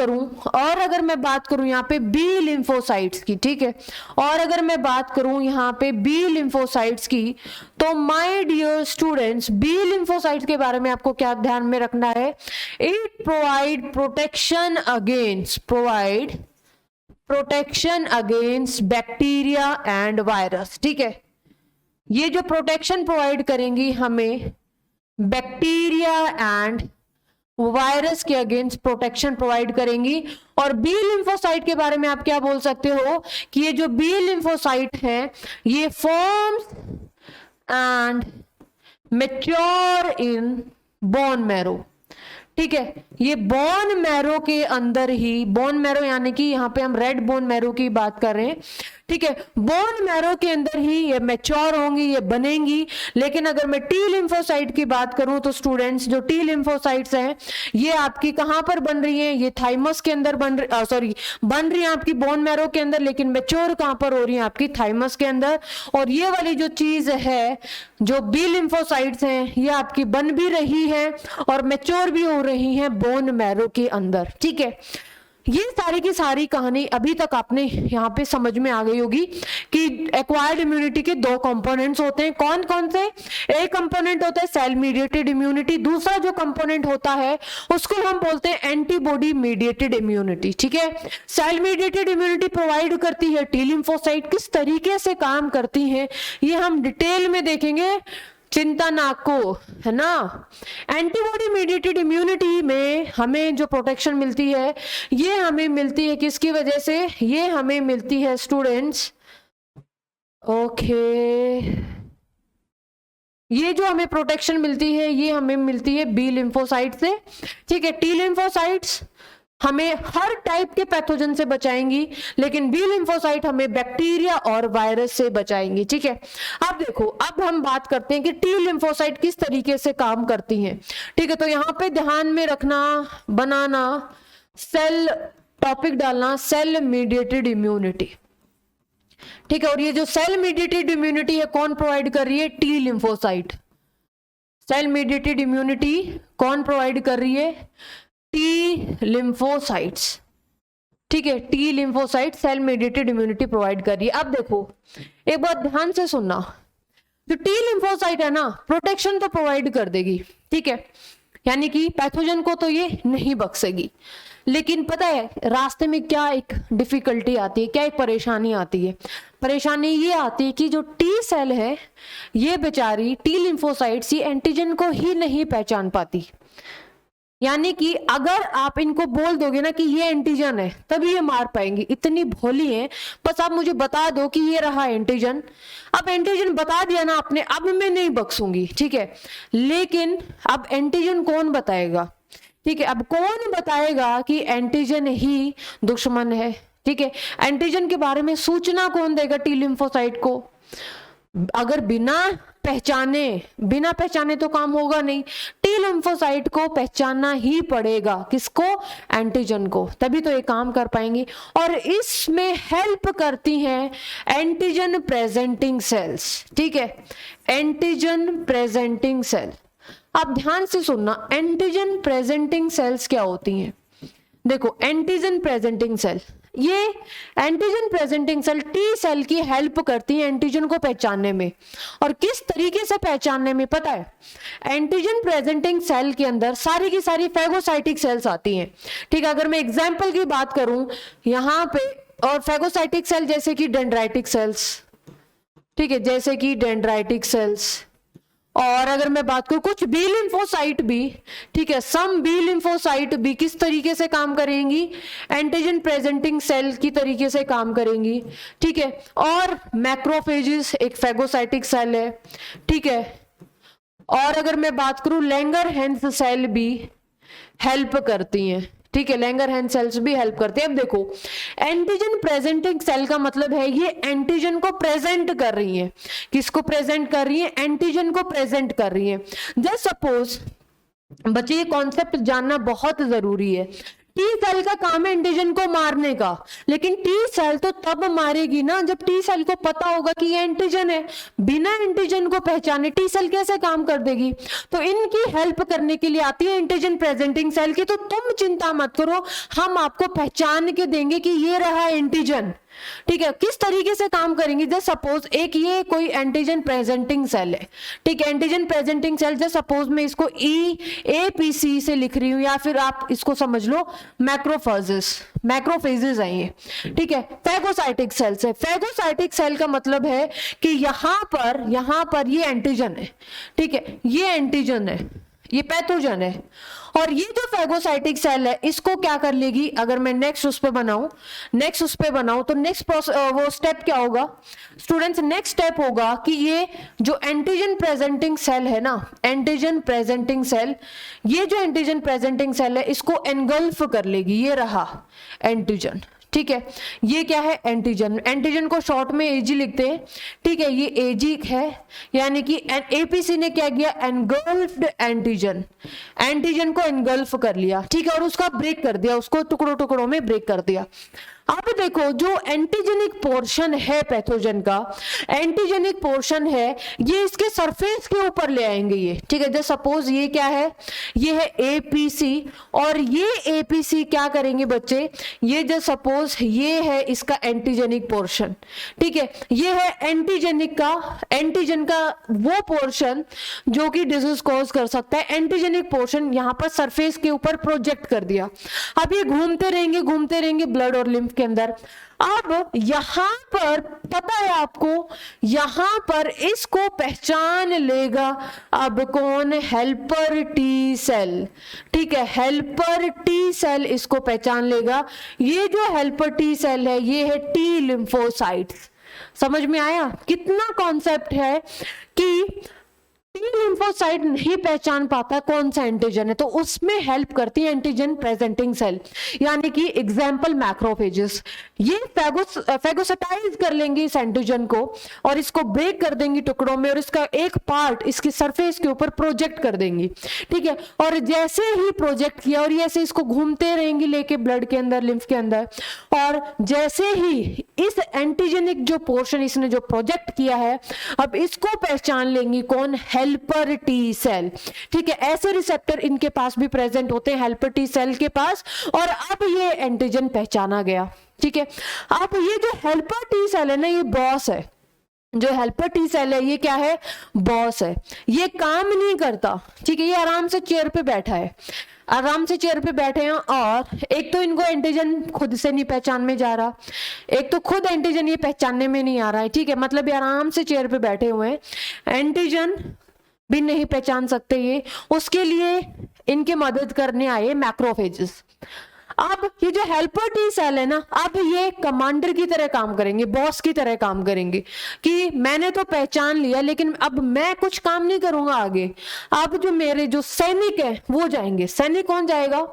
करूं यहाँ पे बी लिम्फोसाइट्स की, ठीक है, और अगर मैं बात करूं यहाँ पे बी लिम्फोसाइट्स की, तो my dear students B lymphocytes के बारे में आपको क्या ध्यान में रखना है, it provide protection against bacteria and virus. ठीक है, ये जो प्रोटेक्शन प्रोवाइड करेंगी हमें बैक्टीरिया एंड वायरस के अगेंस्ट प्रोटेक्शन प्रोवाइड करेंगी। और बी लिम्फोसाइट के बारे में आप क्या बोल सकते हो कि ये जो बी लिम्फोसाइट है ये forms and mature in bone marrow. ठीक है, ये बोन मैरो के अंदर ही, बोन मैरो यानी कि यहाँ पे हम रेड बोन मैरो की बात कर रहे हैं। ठीक है, बोन मैरो के अंदर ही ये मैच्योर होंगी, ये बनेंगी। लेकिन अगर मैं टी लिम्फोसाइट की बात करूं तो स्टूडेंट्स जो टी लिम्फोसाइट्स हैं ये आपकी कहां पर बन रही हैं, ये थाइमस के अंदर बन रही हैं आपकी बोन मैरो के अंदर, लेकिन मैच्योर कहां पर हो रही है आपकी थाइमस के अंदर। और ये वाली जो चीज है जो बी लिम्फोसाइट्स हैं ये आपकी बन भी रही है और मैच्योर भी हो रही है बोन मैरो के अंदर। ठीक है, ये सारी की सारी कहानी अभी तक आपने यहाँ पे समझ में आ गई होगी कि एक्वायर्ड इम्यूनिटी के दो कंपोनेंट्स होते हैं। कौन कौन से, एक कंपोनेंट होता है सेल मीडिएटेड इम्यूनिटी, दूसरा जो कंपोनेंट होता है उसको हम बोलते हैं एंटीबॉडी मीडिएटेड इम्यूनिटी। ठीक है, सेल मीडिएटेड इम्यूनिटी प्रोवाइड करती है टी लिम्फोसाइट, किस तरीके से काम करती है ये हम डिटेल में देखेंगे, चिंता ना को, है ना। एंटीबॉडी मीडिएटेड इम्यूनिटी में हमें जो प्रोटेक्शन मिलती है ये हमें मिलती है किसकी वजह से, ये हमें मिलती है स्टूडेंट्स, ओके ये जो हमें प्रोटेक्शन मिलती है ये हमें मिलती है बी लिम्फोसाइट से, ठीक है। टी लिम्फोसाइट्स हमें हर टाइप के पैथोजन से बचाएंगी, लेकिन बी लिम्फोसाइट हमें बैक्टीरिया और वायरस से बचाएंगी, ठीक है। अब देखो, अब हम बात करते हैं कि टी लिम्फोसाइट किस तरीके से काम करती हैं, ठीक है। तो यहाँ पे ध्यान में रखना, बनाना, सेल टॉपिक डालना, सेल मीडिएटेड इम्यूनिटी, ठीक है। और ये जो सेल मीडिएटेड इम्यूनिटी है कौन प्रोवाइड कर रही है? T lymphocyte. Cell mediated immunity कौन प्रोवाइड कर रही है? टी लिम्फोसाइट्स, ठीक है। T lymphocyte cell mediated immunity provide कर रही है। अब देखो, एक बात ध्यान से सुनना, जो टी लिम्फोसाइट है ना, प्रोटेक्शन तो प्रोवाइड कर देगी, ठीक है, यानी कि पैथोजन को तो ये नहीं बख्शेगी, लेकिन पता है रास्ते में क्या एक डिफिकल्टी आती है, क्या एक परेशानी आती है? परेशानी ये आती है कि जो टी सेल है ये बेचारी टी लिम्फोसाइट्स ये एंटीजन को ही नहीं पहचान पाती, यानी कि अगर आप इनको बोल दोगे ना कि ये एंटीजन है तभी ये मार पाएंगी, इतनी भोली है। बस आप मुझे बता दो कि ये रहा एंटीजन, अब एंटीजन बता दिया ना आपने, अब मैं नहीं बख्शूंगी, ठीक है। लेकिन अब एंटीजन कौन बताएगा, ठीक है। अब कौन बताएगा कि एंटीजन ही दुश्मन है, ठीक है। एंटीजन के बारे में सूचना कौन देगा टी लिम्फोसाइट को? अगर बिना पहचाने तो काम होगा नहीं, टी लिम्फोसाइट को पहचानना ही पड़ेगा, किसको? एंटीजन को, तभी तो ये काम कर पाएंगी। और इसमें हेल्प करती हैं एंटीजन प्रेजेंटिंग सेल्स, ठीक है, एंटीजन प्रेजेंटिंग सेल। आप ध्यान से सुनना, एंटीजन प्रेजेंटिंग सेल्स क्या होती हैं? देखो, एंटीजन प्रेजेंटिंग सेल, ये antigen presenting cell T cell की हेल्प करती है एंटीजन को पहचानने में। और किस तरीके से पहचानने में पता है? एंटीजन प्रेजेंटिंग सेल के अंदर सारी की सारी फैगोसाइटिक सेल्स आती हैं, ठीक है। अगर मैं एग्जांपल की बात करूं यहाँ पे, और फैगोसाइटिक सेल जैसे कि डेंड्राइटिक सेल्स, ठीक है, जैसे कि डेंड्राइटिक सेल्स। और अगर मैं बात करूं कुछ बी लिम्फोसाइट भी, ठीक है, सम बी लिम्फोसाइट भी किस तरीके से काम करेंगी? एंटीजन प्रेजेंटिंग सेल की तरीके से काम करेंगी, ठीक है। और मैक्रोफेजेस एक फैगोसाइटिक सेल है, ठीक है। और अगर मैं बात करूं लैंगरहैंस सेल भी हेल्प करती हैं, ठीक है, लैंगरहैंस सेल्स भी हेल्प करते हैं। अब देखो, एंटीजन प्रेजेंटिंग सेल का मतलब है ये एंटीजन को प्रेजेंट कर रही है। किसको प्रेजेंट कर रही है? एंटीजन को प्रेजेंट कर रही है। जस्ट सपोज, बच्चे ये कॉन्सेप्ट जानना बहुत जरूरी है, टी सेल का काम है एंटीजन को मारने का, लेकिन टी सेल तो तब मारेगी ना जब टी सेल को पता होगा कि ये एंटीजन है। बिना एंटीजन को पहचाने टी सेल कैसे काम कर देगी? तो इनकी हेल्प करने के लिए आती है एंटीजन प्रेजेंटिंग सेल की। तो तुम चिंता मत करो, हम आपको पहचान के देंगे कि ये रहा एंटीजन, ठीक है। किस तरीके से काम करेंगे? जस्ट सपोज एक ये कोई एंटीजन प्रेजेंटिंग सेल है, ठीक है, antigen presenting cell. Just suppose मैं इसको EAPC से लिख रही हूं, या फिर आप इसको समझ लो मैक्रोफेजेस है ये, ठीक है। फैगोसाइटिक सेल से, फैगोसाइटिक सेल का मतलब है कि यहां पर ये एंटीजन है, ठीक है, ये एंटीजन है, ये पैथोजन है। और ये जो फैगोसाइटिक सेल है इसको क्या कर लेगी? अगर मैं नेक्स्ट उस पे बनाऊं तो नेक्स्ट वो स्टेप क्या होगा स्टूडेंट्स? नेक्स्ट स्टेप होगा कि ये जो एंटीजन प्रेजेंटिंग सेल है ना, एंटीजन प्रेजेंटिंग सेल, ये जो एंटीजन प्रेजेंटिंग सेल है इसको एनगल्फ कर लेगी। ये रहा एंटीजन, ठीक है, ये क्या है? एंटीजन। एंटीजन को शॉर्ट में एजी लिखते हैं, ठीक है, ये एजी है, यानी कि एपीसी ने क्या किया? एनगल्फ्ड एंटीजन, एंटीजन को एनगल्फ कर लिया, ठीक है, और उसका ब्रेक कर दिया, उसको टुकड़ों टुकड़ों में ब्रेक कर दिया। अब देखो, जो एंटीजेनिक पोर्शन है पैथोजन का, एंटीजेनिक पोर्शन है, ये इसके सरफेस के ऊपर ले आएंगे ये, ठीक है। जैसे सपोज ये क्या है? ये है एपीसी, और ये एपीसी क्या करेंगे बच्चे? ये जो सपोज ये है इसका एंटीजेनिक पोर्शन, ठीक है, ये है एंटीजन का वो पोर्शन जो कि डिजीज कॉज कर सकता है। एंटीजेनिक पोर्शन यहाँ पर सरफेस के ऊपर प्रोजेक्ट कर दिया। अब ये घूमते रहेंगे ब्लड और लिम्फ के अंदर। अब यहां पर पता है आपको, यहां पर इसको पहचान लेगा अब कौन? हेल्पर टी सेल, ठीक है, हेल्पर टी सेल इसको पहचान लेगा। ये जो हेल्पर टी सेल है ये है टी लिम्फोसाइट्स। समझ में आया कितना कॉन्सेप्ट है कि टी लिम्फोसाइट नहीं पहचान पाता कौन सा एंटीजन है, तो उसमें हेल्प करती है एंटीजन प्रेजेंटिंग सेल, यानी कि एग्जाम्पल मैक्रोफेजेस। ये फेगोसाइटाइज कर लेंगे इस एंटीजन को और इसको ब्रेक कर देंगी टुकड़ों में, और इसका एक पार्ट इसकी सरफेस के ऊपर प्रोजेक्ट कर देंगी, ठीक है। और जैसे ही प्रोजेक्ट किया और ये ऐसे इसको घूमते रहेंगी लेके ब्लड के अंदर, लिम्फ के अंदर, और जैसे ही इस एंटीजेनिक जो पोर्शन इसने जो प्रोजेक्ट किया है, अब इसको पहचान लेंगी कौन, हेल्पर टी सेल, ठीक है। ऐसे रिसेप्टर इनके पास भी प्रेजेंट होते हैं हेल्पर टी सेल के पास, और अब ये एंटीजन पहचाना गया, ठीक है। अब ये जो हेल्पर टी सेल है ना, ये बॉस है। जो हेल्पर टी सेल है ये क्या है, बॉस है। ये काम नहीं करता, ठीक है। ये आराम से चेयर पे बैठा है, आराम से चेयर पे बैठे हैं, और एक तो इनको एंटीजन खुद से नहीं पहचान में जा रहा, एक तो खुद एंटीजन ये पहचानने में नहीं आ रहा है, ठीक है। मतलब ये आराम से चेयर पे बैठे हुए हैं, एंटीजन भी नहीं पहचान सकते ये, उसके लिए इनके मदद करने आए मैक्रोफेजेस। अब ये जो हेल्पर टी सेल है ना, अब ये कमांडर की तरह काम करेंगे, बॉस की तरह काम करेंगे, कि मैंने तो पहचान लिया लेकिन अब मैं कुछ काम नहीं करूंगा आगे। अब जो मेरे जो सैनिक है वो जाएंगे। सैनिक कौन जाएगा,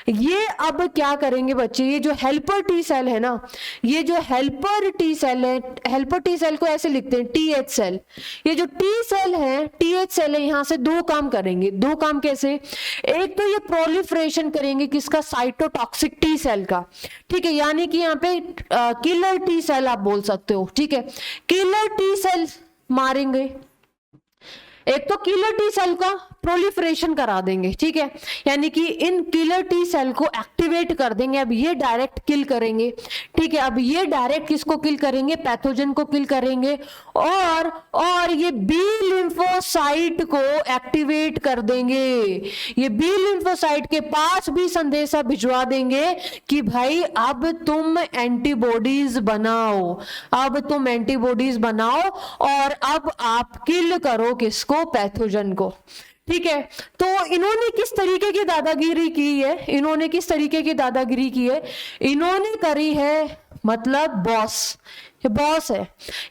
ये अब क्या करेंगे बच्चे, ये जो हेल्पर टी सेल है ना, ये जो हेल्पर टी सेल है, हेल्पर टी सेल को ऐसे लिखते हैं टीएच सेल। ये जो टी सेल है, टीएच सेल है, यहां से दो काम करेंगे। दो काम कैसे, एक तो ये प्रोलिफरेशन करेंगे किसका, साइटोटॉक्सिक टी सेल का, ठीक है। यानी कि यहाँ पे किलर टी सेल आप बोल सकते हो, ठीक है। किलर टी सेल मारेंगे, एक तो किलर टी सेल का प्रोलिफरेशन करा देंगे, ठीक है। यानी कि इन किलर टी सेल को एक्टिवेट कर देंगे, अब ये डायरेक्ट किल करेंगे, ठीक है। अब ये डायरेक्ट किसको किल करेंगे, पैथोजन को किल करेंगे, और ये बी लिम्फोसाइट को एक्टिवेट कर देंगे। ये बी लिम्फोसाइट के पास भी संदेशा भिजवा देंगे कि भाई अब तुम एंटीबॉडीज बनाओ, अब तुम एंटीबॉडीज बनाओ, और अब आप किल करो किसको, पैथोजन को, ठीक है। तो इन्होंने किस तरीके की दादागिरी की है, इन्होंने किस तरीके की दादागिरी की है, इन्होंने करी है, मतलब बॉस, ये बॉस है।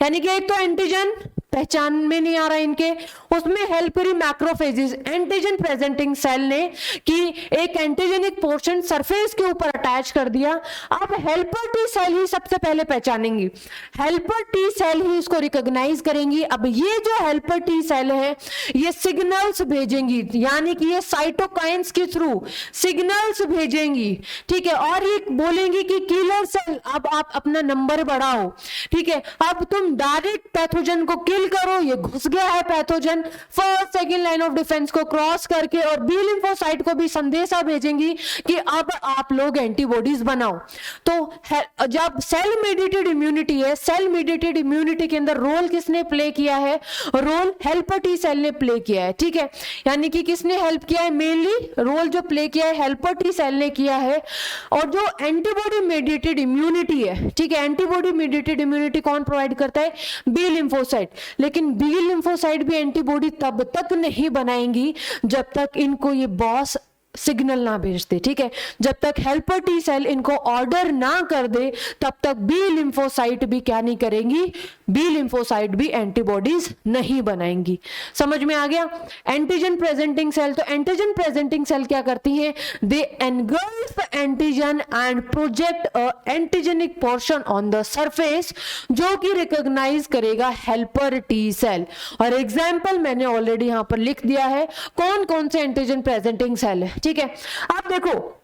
यानी कि एक तो एंटीजन पहचान में नहीं आ रहा इनके, उसमें हेल्प करी मैक्रोफेजेस, एंटीजन प्रेजेंटिंग सेल ने, कि एक एंटीजेनिक पोर्शन सरफेस के ऊपर अटैच कर दिया। अब हेल्पर टी सेल ही सबसे पहले पहचानेंगी, हेल्पर टी सेल ही इसको रिकॉग्नाइज करेंगी। अब ये जो हेल्पर टी सेल है ये सिग्नल्स भेजेंगी, यानी कि ये साइटोकाइंस के थ्रू सिग्नल्स भेजेंगी, ठीक है। और ये बोलेंगी कि किलर सेल अब आप अपना नंबर बढ़ाओ, ठीक है। अब तुम डायरेक्ट पैथोजन को किल करो, ये घुस गया है pathogen, first second line of defence को क्रॉस करके, और बी लिम्फोसाइट को भी संदेशा भेजेंगी कि अब आप लोग एंटीबॉडीज बनाओ। तो जब सेल मेडिएटेड इम्यूनिटी है, सेल मेडिएटेड इम्यूनिटी के अंदर रोल किसने प्ले किया है, रोल हेल्पर टी सेल ने प्ले किया है, ठीक है। यानी कि किसने हेल्प किया है, मेनली रोल जो प्ले किया है हेल्पर टी सेल ने किया है। और जो एंटीबॉडी मेडिएटेड इम्यूनिटी है, ठीक है, एंटीबॉडी मेडिएटेड इम्यूनिटी कौन प्रोवाइड करता है, बी लिम्फोसाइट। लेकिन बी लिम्फोसाइट भी एंटीबॉडी तब तक नहीं बनाएंगी जब तक इनको ये बॉस सिग्नल ना भेजते, ठीक है। जब तक हेल्पर टी सेल इनको ऑर्डर ना कर दे तब तक बी लिम्फोसाइट भी क्या नहीं करेंगी, बी लिम्फोसाइट भी एंटीबॉडीज नहीं बनाएंगी। समझ में आ गया। एंटीजन प्रेजेंटिंग सेल, तो एंटीजन प्रेजेंटिंग सेल क्या करती हैं, they engulf antigen and project a antigenic portion on the surface, जो कि रिकॉग्नाइज करेगा हेल्पर टी सेल। और एग्जाम्पल मैंने ऑलरेडी यहां पर लिख दिया है कौन कौन से एंटीजन प्रेजेंटिंग सेल है, ठीक है। आप देखो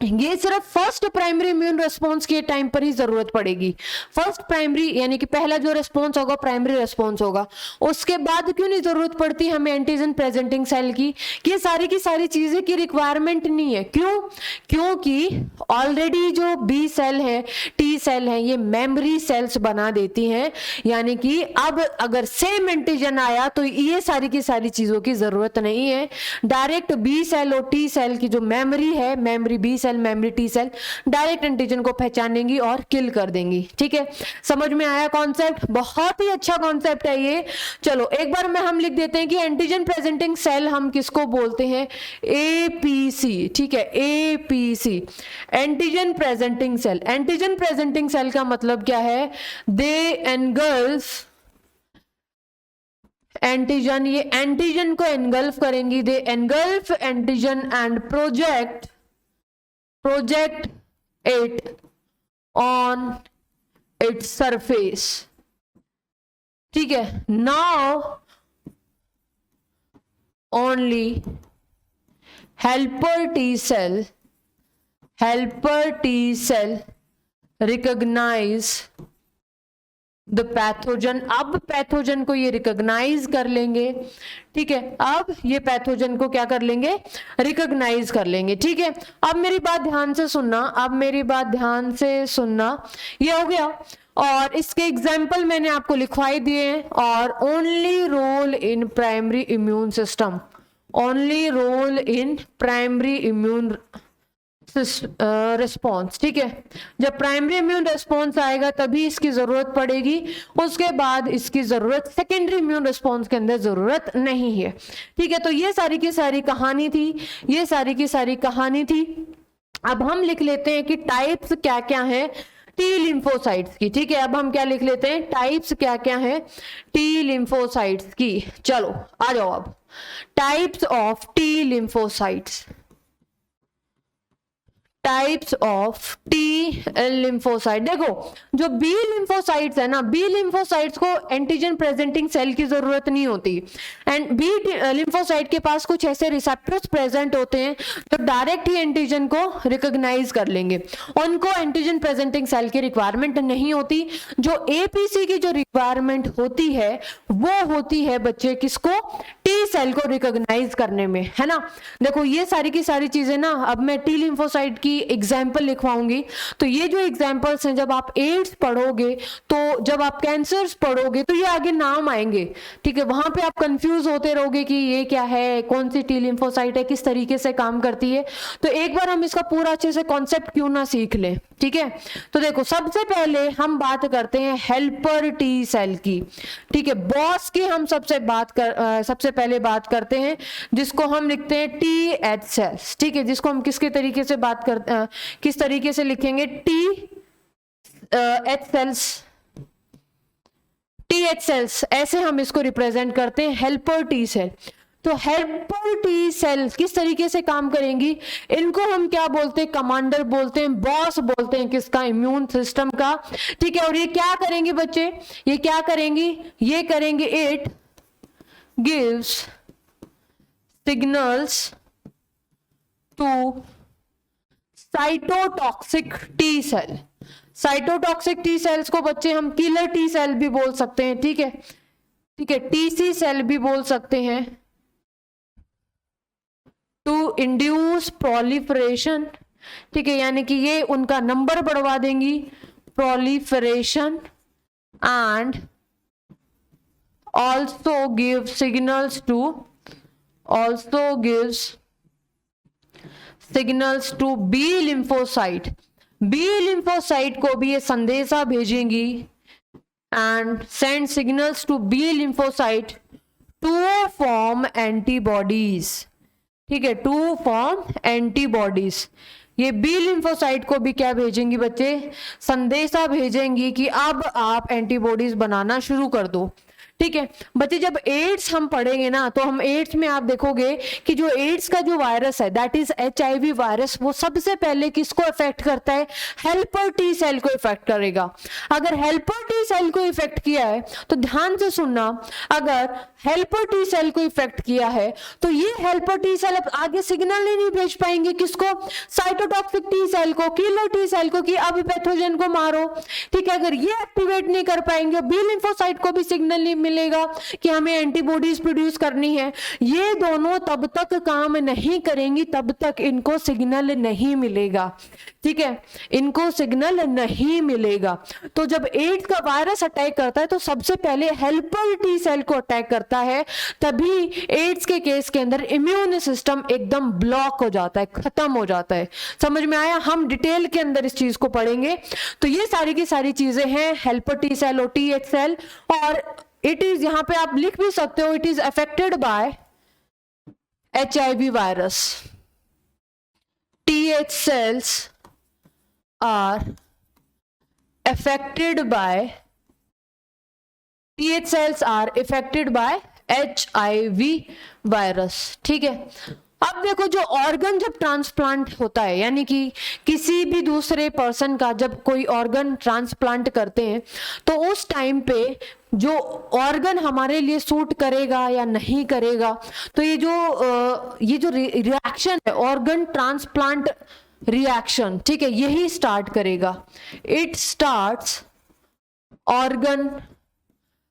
ये सिर्फ फर्स्ट प्राइमरी इम्यून रिस्पॉन्स के टाइम पर ही जरूरत पड़ेगी। फर्स्ट प्राइमरी यानी कि पहला जो रिस्पॉन्स होगा प्राइमरी रिस्पॉन्स होगा, उसके बाद क्यों नहीं जरूरत पड़ती हमें एंटीजन प्रेजेंटिंग सेल की सारी चीजें की रिक्वायरमेंट नहीं है। क्यों, क्योंकि ऑलरेडी जो बी सेल है, टी सेल है, ये मेमोरी सेल्स बना देती हैं। यानी कि अब अगर सेम एंटीजन आया तो ये सारी की सारी चीजों की जरूरत नहीं है, डायरेक्ट बी सेल और टी सेल की जो मेमोरी है, memory B cell memory T cell direct antigen को पहचानेंगी और किल कर देंगी, ठीक है। समझ में आया कॉन्सेप्ट, बहुत ही अच्छा कॉन्सेप्ट है ये। चलो एक बार में हम लिख देते हैं कि एंटीजन प्रेजेंटिंग सेल हम किसको बोलते हैं, एपीसी, ठीक है, APC, antigen presenting cell. Antigen presenting cell का मतलब क्या है, दे एनगल्फ एंटीजन, ये एंटीजन को एनगल्फ करेंगी, they engulf antigen and project it on its surface. ठीक है, now only helper T cell recognize the pathogen। अब पैथोजन को ये रिकॉग्नाइज कर लेंगे। ठीक है, अब ये पैथोजन को क्या कर लेंगे, रिकॉग्नाइज कर लेंगे। ठीक है, अब मेरी बात ध्यान से सुनना, ये हो गया। और इसके एग्जाम्पल मैंने आपको लिखवाई दिए हैं। और only role in primary immune system, only role in primary immune response. ठीक है, जब प्राइमरी इम्यून रिस्पॉन्स आएगा तभी इसकी जरूरत पड़ेगी, उसके बाद इसकी जरूरत सेकेंडरी इम्यून रिस्पॉन्स के अंदर जरूरत नहीं है। ठीक है, तो ये सारी की सारी कहानी थी, अब हम लिख लेते हैं कि टाइप्स क्या क्या है टी लिम्फोसाइट्स की। ठीक है, अब हम क्या लिख लेते हैं, टाइप्स क्या क्या है टी लिम्फोसाइट्स की। चलो आ जाओ, अब types of T lymphocytes, types of T lymphocyte. देखो जो बी लिम्फोसाइट्स है ना, बी लिम्फोसाइट्स को एंटीजन प्रेजेंटिंग सेल की जरूरत नहीं होती। एंड बी लिम्फोसाइट के पास कुछ ऐसे रिसेप्टर्स प्रेजेंट होते हैं जो डायरेक्ट ही एंटीजन को रिकॉग्नाइज कर लेंगे, उनको एंटीजन प्रेजेंटिंग सेल की रिक्वायरमेंट नहीं होती। जो एपीसी की जो रिक्वायरमेंट होती है वो होती है बच्चे किसको, टी सेल को रिकॉग्नाइज करने में, है ना। देखो ये सारी की सारी चीजें ना, अब मैं टी लिम्फोसाइट की एग्जाम्पल लिखवाऊंगी। तो ये जो एग्जाम्पल्स हैं, जब आप एड्स पढ़ोगे, तो जब आप कैंसर्स पढ़ोगे, तो ये आगे नाम आएंगे। ठीक है, वहां पे आप कंफ्यूज होते रहोगे कि ये क्या है, कौन सी टी लिम्फोसाइट है, किस तरीके से काम करती है। तो एक बार हम इसका पूरा अच्छे से कॉन्सेप्ट क्यों ना सीख लें। ठीक है, तो देखो सबसे पहले हम बात करते हैं हेल्पर टी सेल की। ठीक है, बॉस की हम सबसे पहले बात करते हैं, जिसको हम लिखते हैं टी एच सेल्स। ठीक है, जिसको हम किस तरीके से लिखेंगे, T H cells, T H cells, ऐसे हम इसको रिप्रेजेंट करते हैं, हेल्पर टी सेल। तो हेल्पर टी सेल किस तरीके से काम करेंगी, इनको हम क्या बोलते हैं, कमांडर बोलते हैं, बॉस बोलते हैं किसका, इम्यून सिस्टम का। ठीक है, और ये क्या करेंगी बच्चे, ये क्या करेंगी, ये करेंगे, it gives signals to cytotoxic T cell. Cytotoxic T cells को बच्चे हम किलर टी सेल भी बोल सकते हैं। ठीक है, टीसी सेल भी बोल सकते हैं, टू इंड्यूस प्रोलिफरेशन। ठीक है, यानी कि ये उनका नंबर बढ़वा देंगी, proliferation, and also give signals to B lymphocyte. B lymphocyte को भी ये संदेशा भेजेंगी, and send signals to B lymphocyte to form antibodies. ठीक है, टू फॉर्म एंटीबॉडीज। ये बी लिम्फोसाइट को भी क्या भेजेंगी बच्चे, संदेशा भेजेंगी कि अब आप एंटीबॉडीज बनाना शुरू कर दो। ठीक है बच्चे, जब एड्स हम पढ़ेंगे ना, तो हम एड्स में आप देखोगे कि जो एड्स का जो वायरस है, दैट इज HIV वायरस, वो सबसे पहले किसको इफेक्ट करता है, हेल्पर टी सेल को इफेक्ट करेगा। अगर हेल्पर टी सेल को इफेक्ट किया है, तो ध्यान से सुनना, अगर हेल्पर टी सेल को इफेक्ट किया है, तो ये हेल्पर टी सेल अब आगे सिग्नल ही नहीं भेज पाएंगे, किसको, साइटोटॉक्सिक टी सेल को, किलर टी सेल को, कि अब पैथोजन को मारो। ठीक है, अगर ये एक्टिवेट नहीं कर पाएंगे, बी लिम्फोसाइट को भी सिग्नल नहीं मिलेगा कि हमें एंटीबॉडीज प्रोड्यूस करनी है। ये दोनों तब तक काम नहीं करेंगी, तब तक इनको सिग्नल नहीं मिलेगा। ठीक है, इनको सिग्नल नहीं मिलेगा। तो जब एड्स का वायरस अटैक करता है, तो सबसे पहले हेल्पर टी सेल को अटैक करता है, तभी एड्स के केस के अंदर इम्यून सिस्टम एकदम ब्लॉक हो जाता है, खत्म हो जाता है। समझ में आया, हम डिटेल के अंदर इस चीज को पढ़ेंगे। तो ये सारी की सारी चीजें हैं, हेल्पर टी सेल और टी एच सेल। और इट इज, यहां पे आप लिख भी सकते हो, it is affected by HIV virus. TH cells are affected by HIV virus. ठीक है, अब देखो जो ऑर्गन जब ट्रांसप्लांट होता है, यानी कि किसी भी दूसरे पर्सन का जब कोई ऑर्गन ट्रांसप्लांट करते हैं, तो उस टाइम पे जो ऑर्गन हमारे लिए सूट करेगा या नहीं करेगा, तो ये जो रिएक्शन है, ऑर्गन ट्रांसप्लांट रिएक्शन, ठीक है, यही स्टार्ट करेगा। It starts organ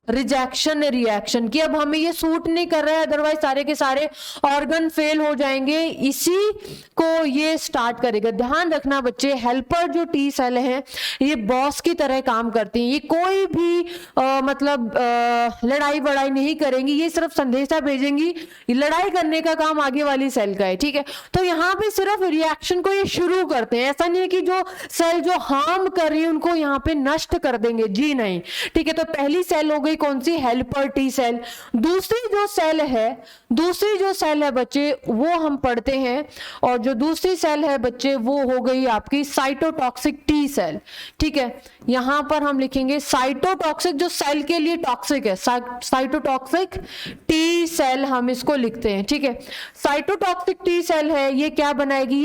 rejection reaction, कि अब हमें ये सूट नहीं कर रहा है, अदरवाइज सारे के सारे ऑर्गन फेल हो जाएंगे, इसी को ये स्टार्ट करेगा। ध्यान रखना बच्चे, हेल्पर जो टी सेल है ये बॉस की तरह काम करती हैं, ये कोई भी लड़ाई वड़ाई नहीं करेंगी, ये सिर्फ संदेशा भेजेंगी, लड़ाई करने का काम आगे वाली सेल का है। ठीक है, तो यहाँ पे सिर्फ रिएक्शन को ये शुरू करते हैं, ऐसा नहीं है कि जो सेल जो हार्म कर रही है उनको यहाँ पे नष्ट कर देंगे, जी नहीं। ठीक है, तो पहली सेल हो गई कौन सी, हेल्पर टी सेल। दूसरी जो सेल है बच्चे वो हम पढ़ते हैं, और जो दूसरी सेल है बच्चे वो हो गई आपकी साइटोटॉक्सिक टी सेल। ठीक है, यहां पर हम लिखेंगे साइटोटॉक्सिक, जो सेल के लिए टॉक्सिक है, साइटोटॉक्सिक टी सेल हम इसको लिखते हैं। ठीक है, साइटोटॉक्सिक टी सेल है, ये क्या बनाएगी,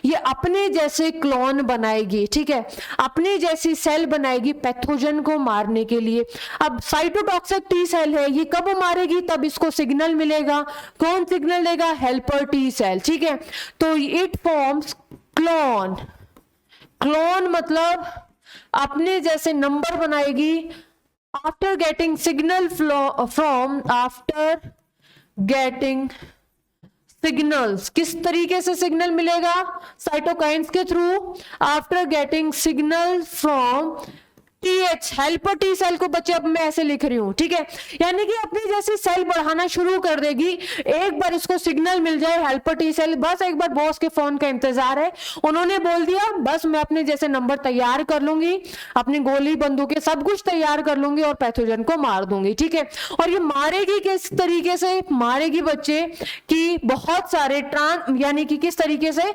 ये अपने जैसे क्लोन बनाएगी। ठीक है, अपनी जैसी सेल बनाएगी पैथोजन को मारने के लिए। अब साइटोटॉक्सिक टी सेल है, ये कब मारेगी, तब इसको सिग्नल मिलेगा, कौन सिग्नल देगा, हेल्पर टी सेल। ठीक है, तो इट फॉर्म्स क्लोन मतलब अपने जैसे नंबर बनाएगी, आफ्टर गेटिंग सिग्नल्स, किस तरीके से सिग्नल मिलेगा, साइटोकाइंस के through, after getting signal from TH, helper T cell को बच्चे अब मैं ऐसे लिख रही हूं। ठीक है, यानी कि अपनी जैसी सेल बढ़ाना शुरू कर देगी, एक बार इसको सिग्नल मिल जाए, हेल्पर टी सेल, बस एक बार बॉस के फोन का इंतजार है, उन्होंने बोल दिया बस मैं अपने जैसे नंबर तैयार कर लूंगी, अपनी गोली बंदूकें सब कुछ तैयार कर लूंगी और पैथोजन को मार दूंगी। ठीक है, और ये मारेगी किस तरीके से, मारेगी बच्चे कि बहुत सारे यानी कि किस तरीके से,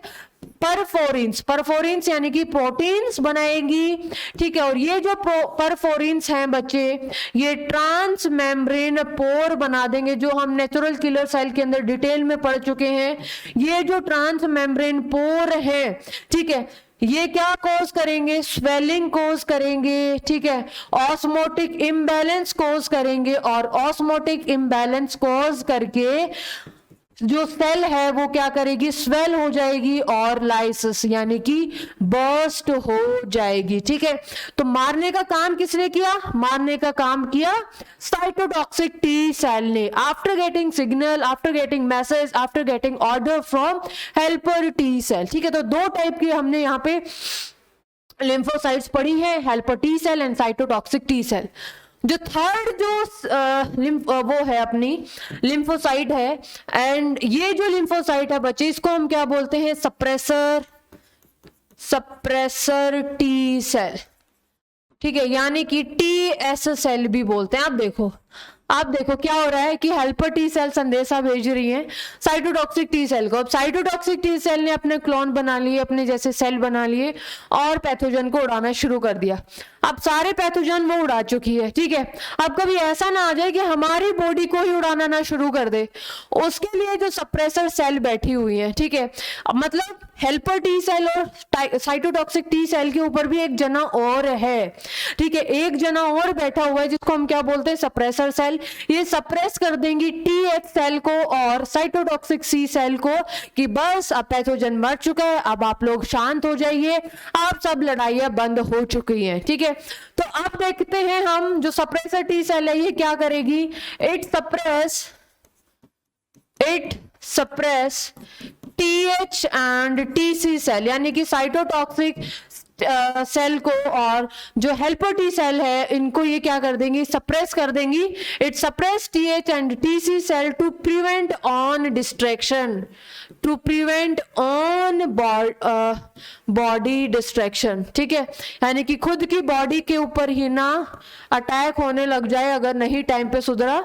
परफोरिन्स यानी कि प्रोटीन्स बनाएगी। ठीक है, और ये जो परफोरिन्स हैं बच्चे, ये ट्रांस मेम्ब्रेन पोर बना देंगे, जो हम नेचुरल किलर सेल के अंदर डिटेल में पढ़ चुके हैं। ये जो ट्रांस मेम्ब्रेन पोर है, ठीक है, ये क्या कॉज करेंगे, स्वेलिंग कॉज करेंगे। ठीक है, ऑस्मोटिक इम्बैलेंस कॉज करेंगे, और ऑस्मोटिक इम्बैलेंस कॉज करके जो सेल है वो क्या करेगी, स्वेल हो जाएगी और लाइसिस यानी कि बर्स्ट हो जाएगी। ठीक है, तो मारने का काम किसने किया, मारने का काम किया साइटोटॉक्सिक टी सेल ने, after getting signal, after getting message, after getting order from helper T cell. ठीक है, तो दो टाइप की हमने यहाँ पे लिम्फोसाइट्स पढ़ी है, helper T cell and cytotoxic T cell. जो थर्ड जो वो है अपनी लिम्फोसाइट है, एंड ये जो लिम्फोसाइट है बच्चे इसको हम क्या बोलते हैं, सप्रेसर टी सेल। ठीक है, यानी कि TS सेल भी बोलते हैं। आप देखो क्या हो रहा है कि हेल्पर टी सेल संदेशा भेज रही है साइटोटॉक्सिक टी सेल को। अब साइटोटॉक्सिक टी सेल ने अपने क्लोन बना लिए, अपने जैसे सेल बना लिए और पैथोजन को उड़ाना शुरू कर दिया। अब सारे पैथोजन वो उड़ा चुकी है। ठीक है, अब कभी ऐसा ना आ जाए कि हमारी बॉडी को ही उड़ाना ना शुरू कर दे, उसके लिए जो सप्रेसर सेल बैठी हुई है। ठीक है, मतलब हेल्पर टी सेल और साइटोटॉक्सिक टी सेल के ऊपर भी एक जना और है। ठीक है, एक जना और बैठा हुआ है जिसको हम क्या बोलते हैं, सप्रेसर सेल। ये सप्रेस कर देंगी TH सेल को और साइटोटॉक्सिक C सेल को कि बस अब पैथोजन मर चुका है, अब आप लोग शांत हो जाइए, आप सब लड़ाइयां बंद हो चुकी हैं। ठीक है, तो अब देखते हैं हम जो सप्रेसर टी सेल है ये क्या करेगी, it suppress TH and TC cell, यानी कि साइटोटॉक्सिक सेल को और जो हेल्पर टी सेल है इनको ये क्या कर देंगी, सप्रेस कर देंगी। It suppress TH and TC cell to prevent on distraction, to prevent on body distraction. ठीक है, यानी कि खुद की बॉडी के ऊपर ही ना अटैक होने लग जाए अगर नहीं टाइम पे सुधरा,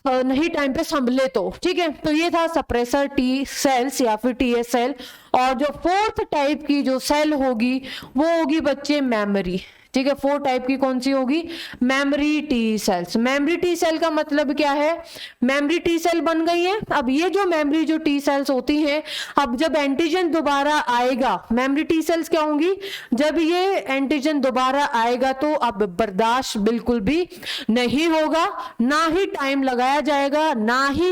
नहीं टाइम पे संभले तो। ठीक है, तो ये था सप्रेसर टी सेल्स या फिर TS सेल। और जो फोर्थ टाइप की जो सेल होगी वो होगी बच्चे मेमोरी। ठीक है, 4 टाइप की कौन सी होगी, memory T cells. Memory T cell का मतलब क्या है, मेमोरी टी सेल बन गई है। अब ये जो मेमोरी जो टी सेल्स होती हैं, अब जब एंटीजन दोबारा आएगा, मेमोरी टी सेल्स क्या होंगी, जब ये एंटीजन दोबारा आएगा तो अब बर्दाश्त बिल्कुल भी नहीं होगा, ना ही टाइम लगाया जाएगा, ना ही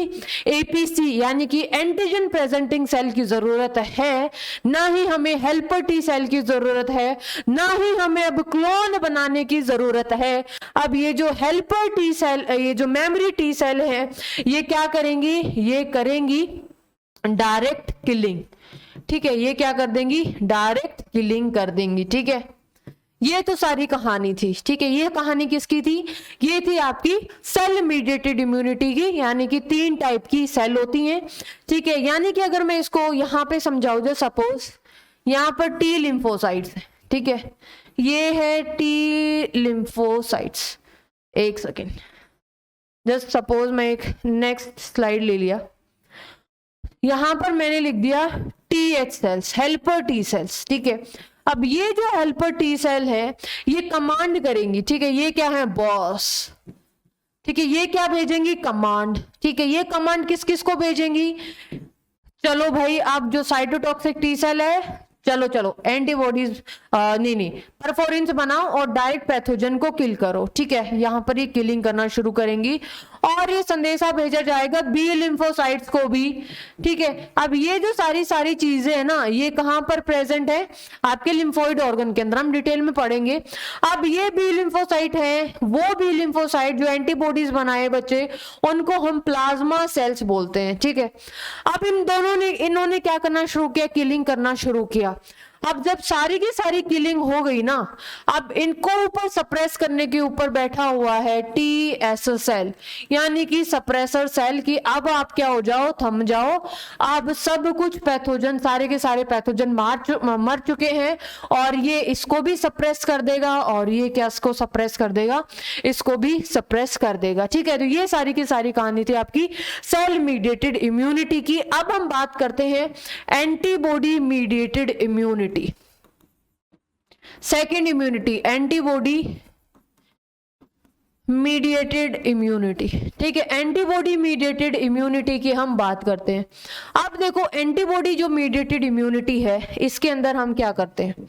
एपीसी यानी कि एंटीजन प्रेजेंटिंग सेल की जरूरत है, ना ही हमें हेल्पर टी सेल की जरूरत है, ना ही हमें अब क्लोन बनाने की जरूरत है। अब ये जो हेल्पर टी सेल, ये जो मेमोरी टी सेल है, ये क्या करेंगी, ये करेंगी डायरेक्ट किलिंग। ठीक है, ये क्या कर देंगी, डायरेक्ट किलिंग कर देंगी। ठीक है, ये तो सारी कहानी थी। ठीक है, ये कहानी किसकी थी, ये थी आपकी सेल मीडिएटेड इम्यूनिटी की, यानी कि 3 टाइप की सेल होती हैं। ठीक है, यानी कि अगर मैं इसको यहां पे समझाऊं, जो सपोज यहां पर टी लिम्फोसाइट्स है, ठीक है, ये है टी लिम्फोसाइट्स। एक सेकेंड, जस्ट सपोज मैं एक नेक्स्ट स्लाइड ले लिया, यहां पर मैंने लिख दिया TH cells, helper T cells. ठीक है, अब ये जो हेल्पर टी सेल है, ये कमांड करेंगी। ठीक है, ये क्या है, बॉस। ठीक है, ये क्या भेजेंगी, कमांड। ठीक है, ये कमांड किस किस को भेजेंगी, चलो भाई आप जो साइटोटॉक्सिक टी सेल है, चलो चलो एंटीबॉडीज नहीं परफोरिन्स बनाओ और डायरेक्ट पैथोजन को किल करो। ठीक है, यहां पर ये किलिंग करना शुरू करेंगी और ये संदेशा भेजा जाएगा बी लिम्फोसाइट्स को भी। ठीक है, अब ये जो सारी चीजें है ना, ये कहां पर प्रेजेंट है, आपके लिम्फोइड ऑर्गन के अंदर, हम डिटेल में पढ़ेंगे। अब ये बी लिम्फोसाइट है, वो बी लिम्फोसाइट जो एंटीबॉडीज बनाए बच्चे, उनको हम प्लाज्मा सेल्स बोलते हैं। ठीक है, अब इन्होंने क्या करना शुरू किया, किलिंग करना शुरू किया। अब जब सारी की सारी किलिंग हो गई ना, अब इनको ऊपर सप्रेस करने के ऊपर बैठा हुआ है TS सेल, यानी कि सप्रेसर सेल की अब आप क्या हो जाओ, थम जाओ। अब सब कुछ पैथोजन, सारे के सारे पैथोजन मर चुके हैं और ये इसको भी सप्रेस कर देगा और ये क्या इसको सप्रेस कर देगा, इसको भी सप्रेस कर देगा। ठीक है, तो ये सारी की सारी कहानी थी आपकी सेल मीडिएटेड इम्यूनिटी की। अब हम बात करते हैं antibody mediated immunity. Second immunity, antibody mediated immunity. ठीक है, एंटीबॉडी मीडिएटेड इम्यूनिटी की हम बात करते हैं। अब देखो, एंटीबॉडी जो मीडिएटेड इम्यूनिटी है, इसके अंदर हम क्या करते हैं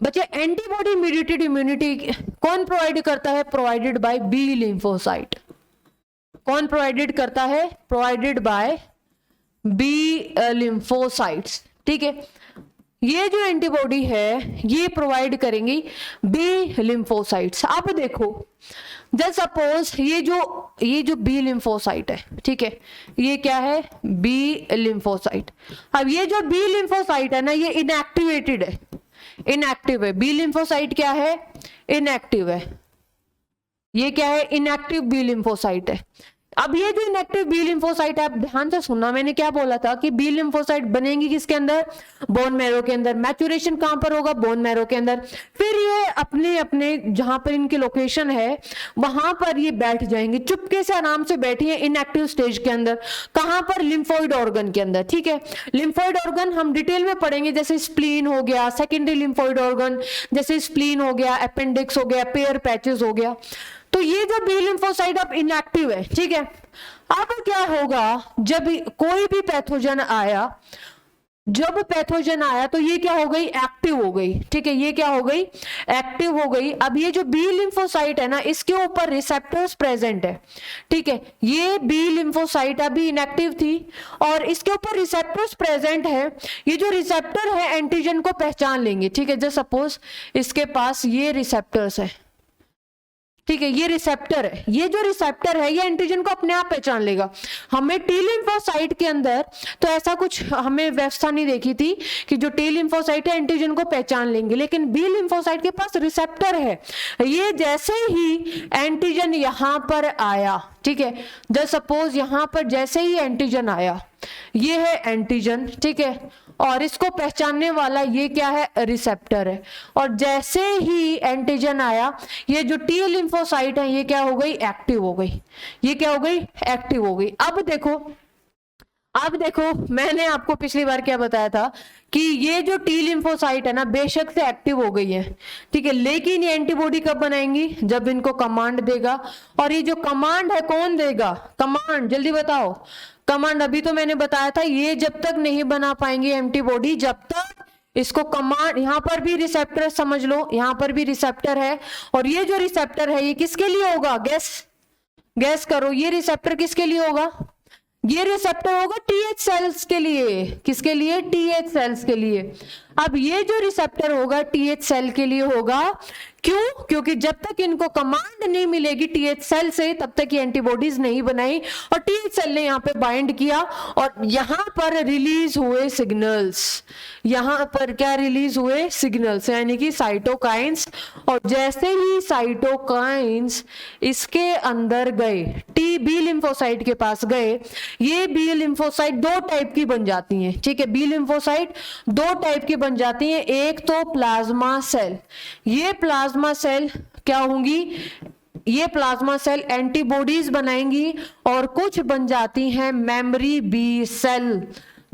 बच्चे, एंटीबॉडी मीडिएटेड इम्यूनिटी कौन प्रोवाइड करता है, प्रोवाइडेड बाय बी लिम्फोसाइट। कौन प्रोवाइडेड करता है, प्रोवाइडेड बाय बी लिम्फोसाइट्स। ठीक है, ये जो एंटीबॉडी है ये प्रोवाइड करेंगी बी लिम्फोसाइट्स। अब देखो, जस्ट सपोज ये जो बी लिम्फोसाइट है, ठीक है, ये क्या है, बी लिम्फोसाइट। अब ये जो बी लिम्फोसाइट है ना, ये इनएक्टिवेटेड है, इनएक्टिव है। बी लिम्फोसाइट क्या है, इनएक्टिव है। ये क्या है, इनएक्टिव बी लिम्फोसाइट है। अब ये जो इनएक्टिव बी लिम्फोसाइट है, आप ध्यान से सुनना, मैंने क्या बोला था कि बी लिम्फोसाइट बनेंगी किसके अंदर, बोन मैरो के अंदर। मैचुरेशन कहां पर होगा, बोन मैरो के अंदर। फिर ये अपने अपने जहां पर इनकी लोकेशन है वहां पर ये बैठ जाएंगे, चुपके से आराम से बैठी है इनएक्टिव स्टेज के अंदर। कहां पर, लिम्फोइड ऑर्गन के अंदर। ठीक है, लिम्फोइड ऑर्गन हम डिटेल में पढ़ेंगे, जैसे स्प्लीन हो गया, सेकेंडरी लिम्फोइड ऑर्गन जैसे स्प्लीन हो गया, अपेंडिक्स हो गया, पेयर पैचेस हो गया। तो ये जो बी लिम्फोसाइट अब इनएक्टिव है। ठीक है, अब क्या होगा, जब कोई भी पैथोजन आया, जब पैथोजन आया तो ये क्या हो गई, एक्टिव हो गई। ठीक है, ये क्या हो गई, एक्टिव हो गई। अब ये जो बी लिम्फोसाइट है ना, इसके ऊपर रिसेप्टर्स प्रेजेंट है। ठीक है, ये बी लिम्फोसाइट अभी इनएक्टिव थी और इसके ऊपर रिसेप्टर्स प्रेजेंट है। ये जो रिसेप्टर है एंटीजन को पहचान लेंगे। ठीक है, जस्ट सपोज इसके पास ये रिसेप्टर्स है। ठीक है, ये रिसेप्टर है, ये जो रिसेप्टर है ये एंटीजन को अपने आप पहचान लेगा। हमें टी लिम्फोसाइट के अंदर तो ऐसा कुछ हमें व्यवस्था नहीं देखी थी कि जो टी लिम्फोसाइट है एंटीजन को पहचान लेंगे, लेकिन बी लिम्फोसाइट के पास रिसेप्टर है। ये जैसे ही एंटीजन यहां पर आया, ठीक है, जस्ट सपोज यहां पर जैसे ही एंटीजन आया, ये है एंटीजन। ठीक है, और इसको पहचानने वाला ये क्या है, रिसेप्टर है। और जैसे ही एंटीजन आया, ये जो टी लिम्फोसाइट है ये क्या हो गई, एक्टिव हो गई। ये क्या हो गई, एक्टिव हो गई। अब देखो, अब देखो, मैंने आपको पिछली बार क्या बताया था कि ये जो टी लिम्फोसाइट है ना, बेशक से एक्टिव हो गई है, ठीक है, लेकिन ये एंटीबॉडी कब बनाएंगी? जब इनको कमांड देगा। और ये जो कमांड है कौन देगा? कमांड, जल्दी बताओ। कमांड अभी तो मैंने बताया था, ये जब तक नहीं बना पाएंगे एंटीबॉडी, जब तक इसको कमांड, यहां पर भी रिसेप्टर समझ लो, यहां पर भी रिसेप्टर है, और ये जो रिसेप्टर है ये किसके लिए होगा? गैस करो, ये रिसेप्टर किसके लिए होगा? ये रिसेप्टर होगा टीएच सेल्स के लिए। किसके लिए? टीएच सेल्स के लिए। अब ये जो रिसेप्टर होगा टीएच सेल के लिए होगा, क्यों? क्योंकि जब तक इनको कमांड नहीं मिलेगी टीएच सेल से, तब तक ये एंटीबॉडीज नहीं बनाई, और टीएच सेल ने यहाँ पे बाइंड किया, और यहां पर रिलीज हुए सिग्नल्स। यहां पर क्या रिलीज हुए? सिग्नल्स, यानी कि साइटोकाइंस। और जैसे ही साइटोकाइंस इसके अंदर गए, टी बी लिम्फोसाइट के पास गए, ये बी लिम्फोसाइट दो टाइप की बन जाती हैं, ठीक है, बी लिम्फोसाइट दो टाइप की बन जाती हैं। एक तो प्लाज्मा सेल, ये प्लाज्मा सेल क्या होंगी? ये प्लाज्मा सेल एंटीबॉडीज बनाएंगी, और कुछ बन जाती हैं मेमोरी बी सेल,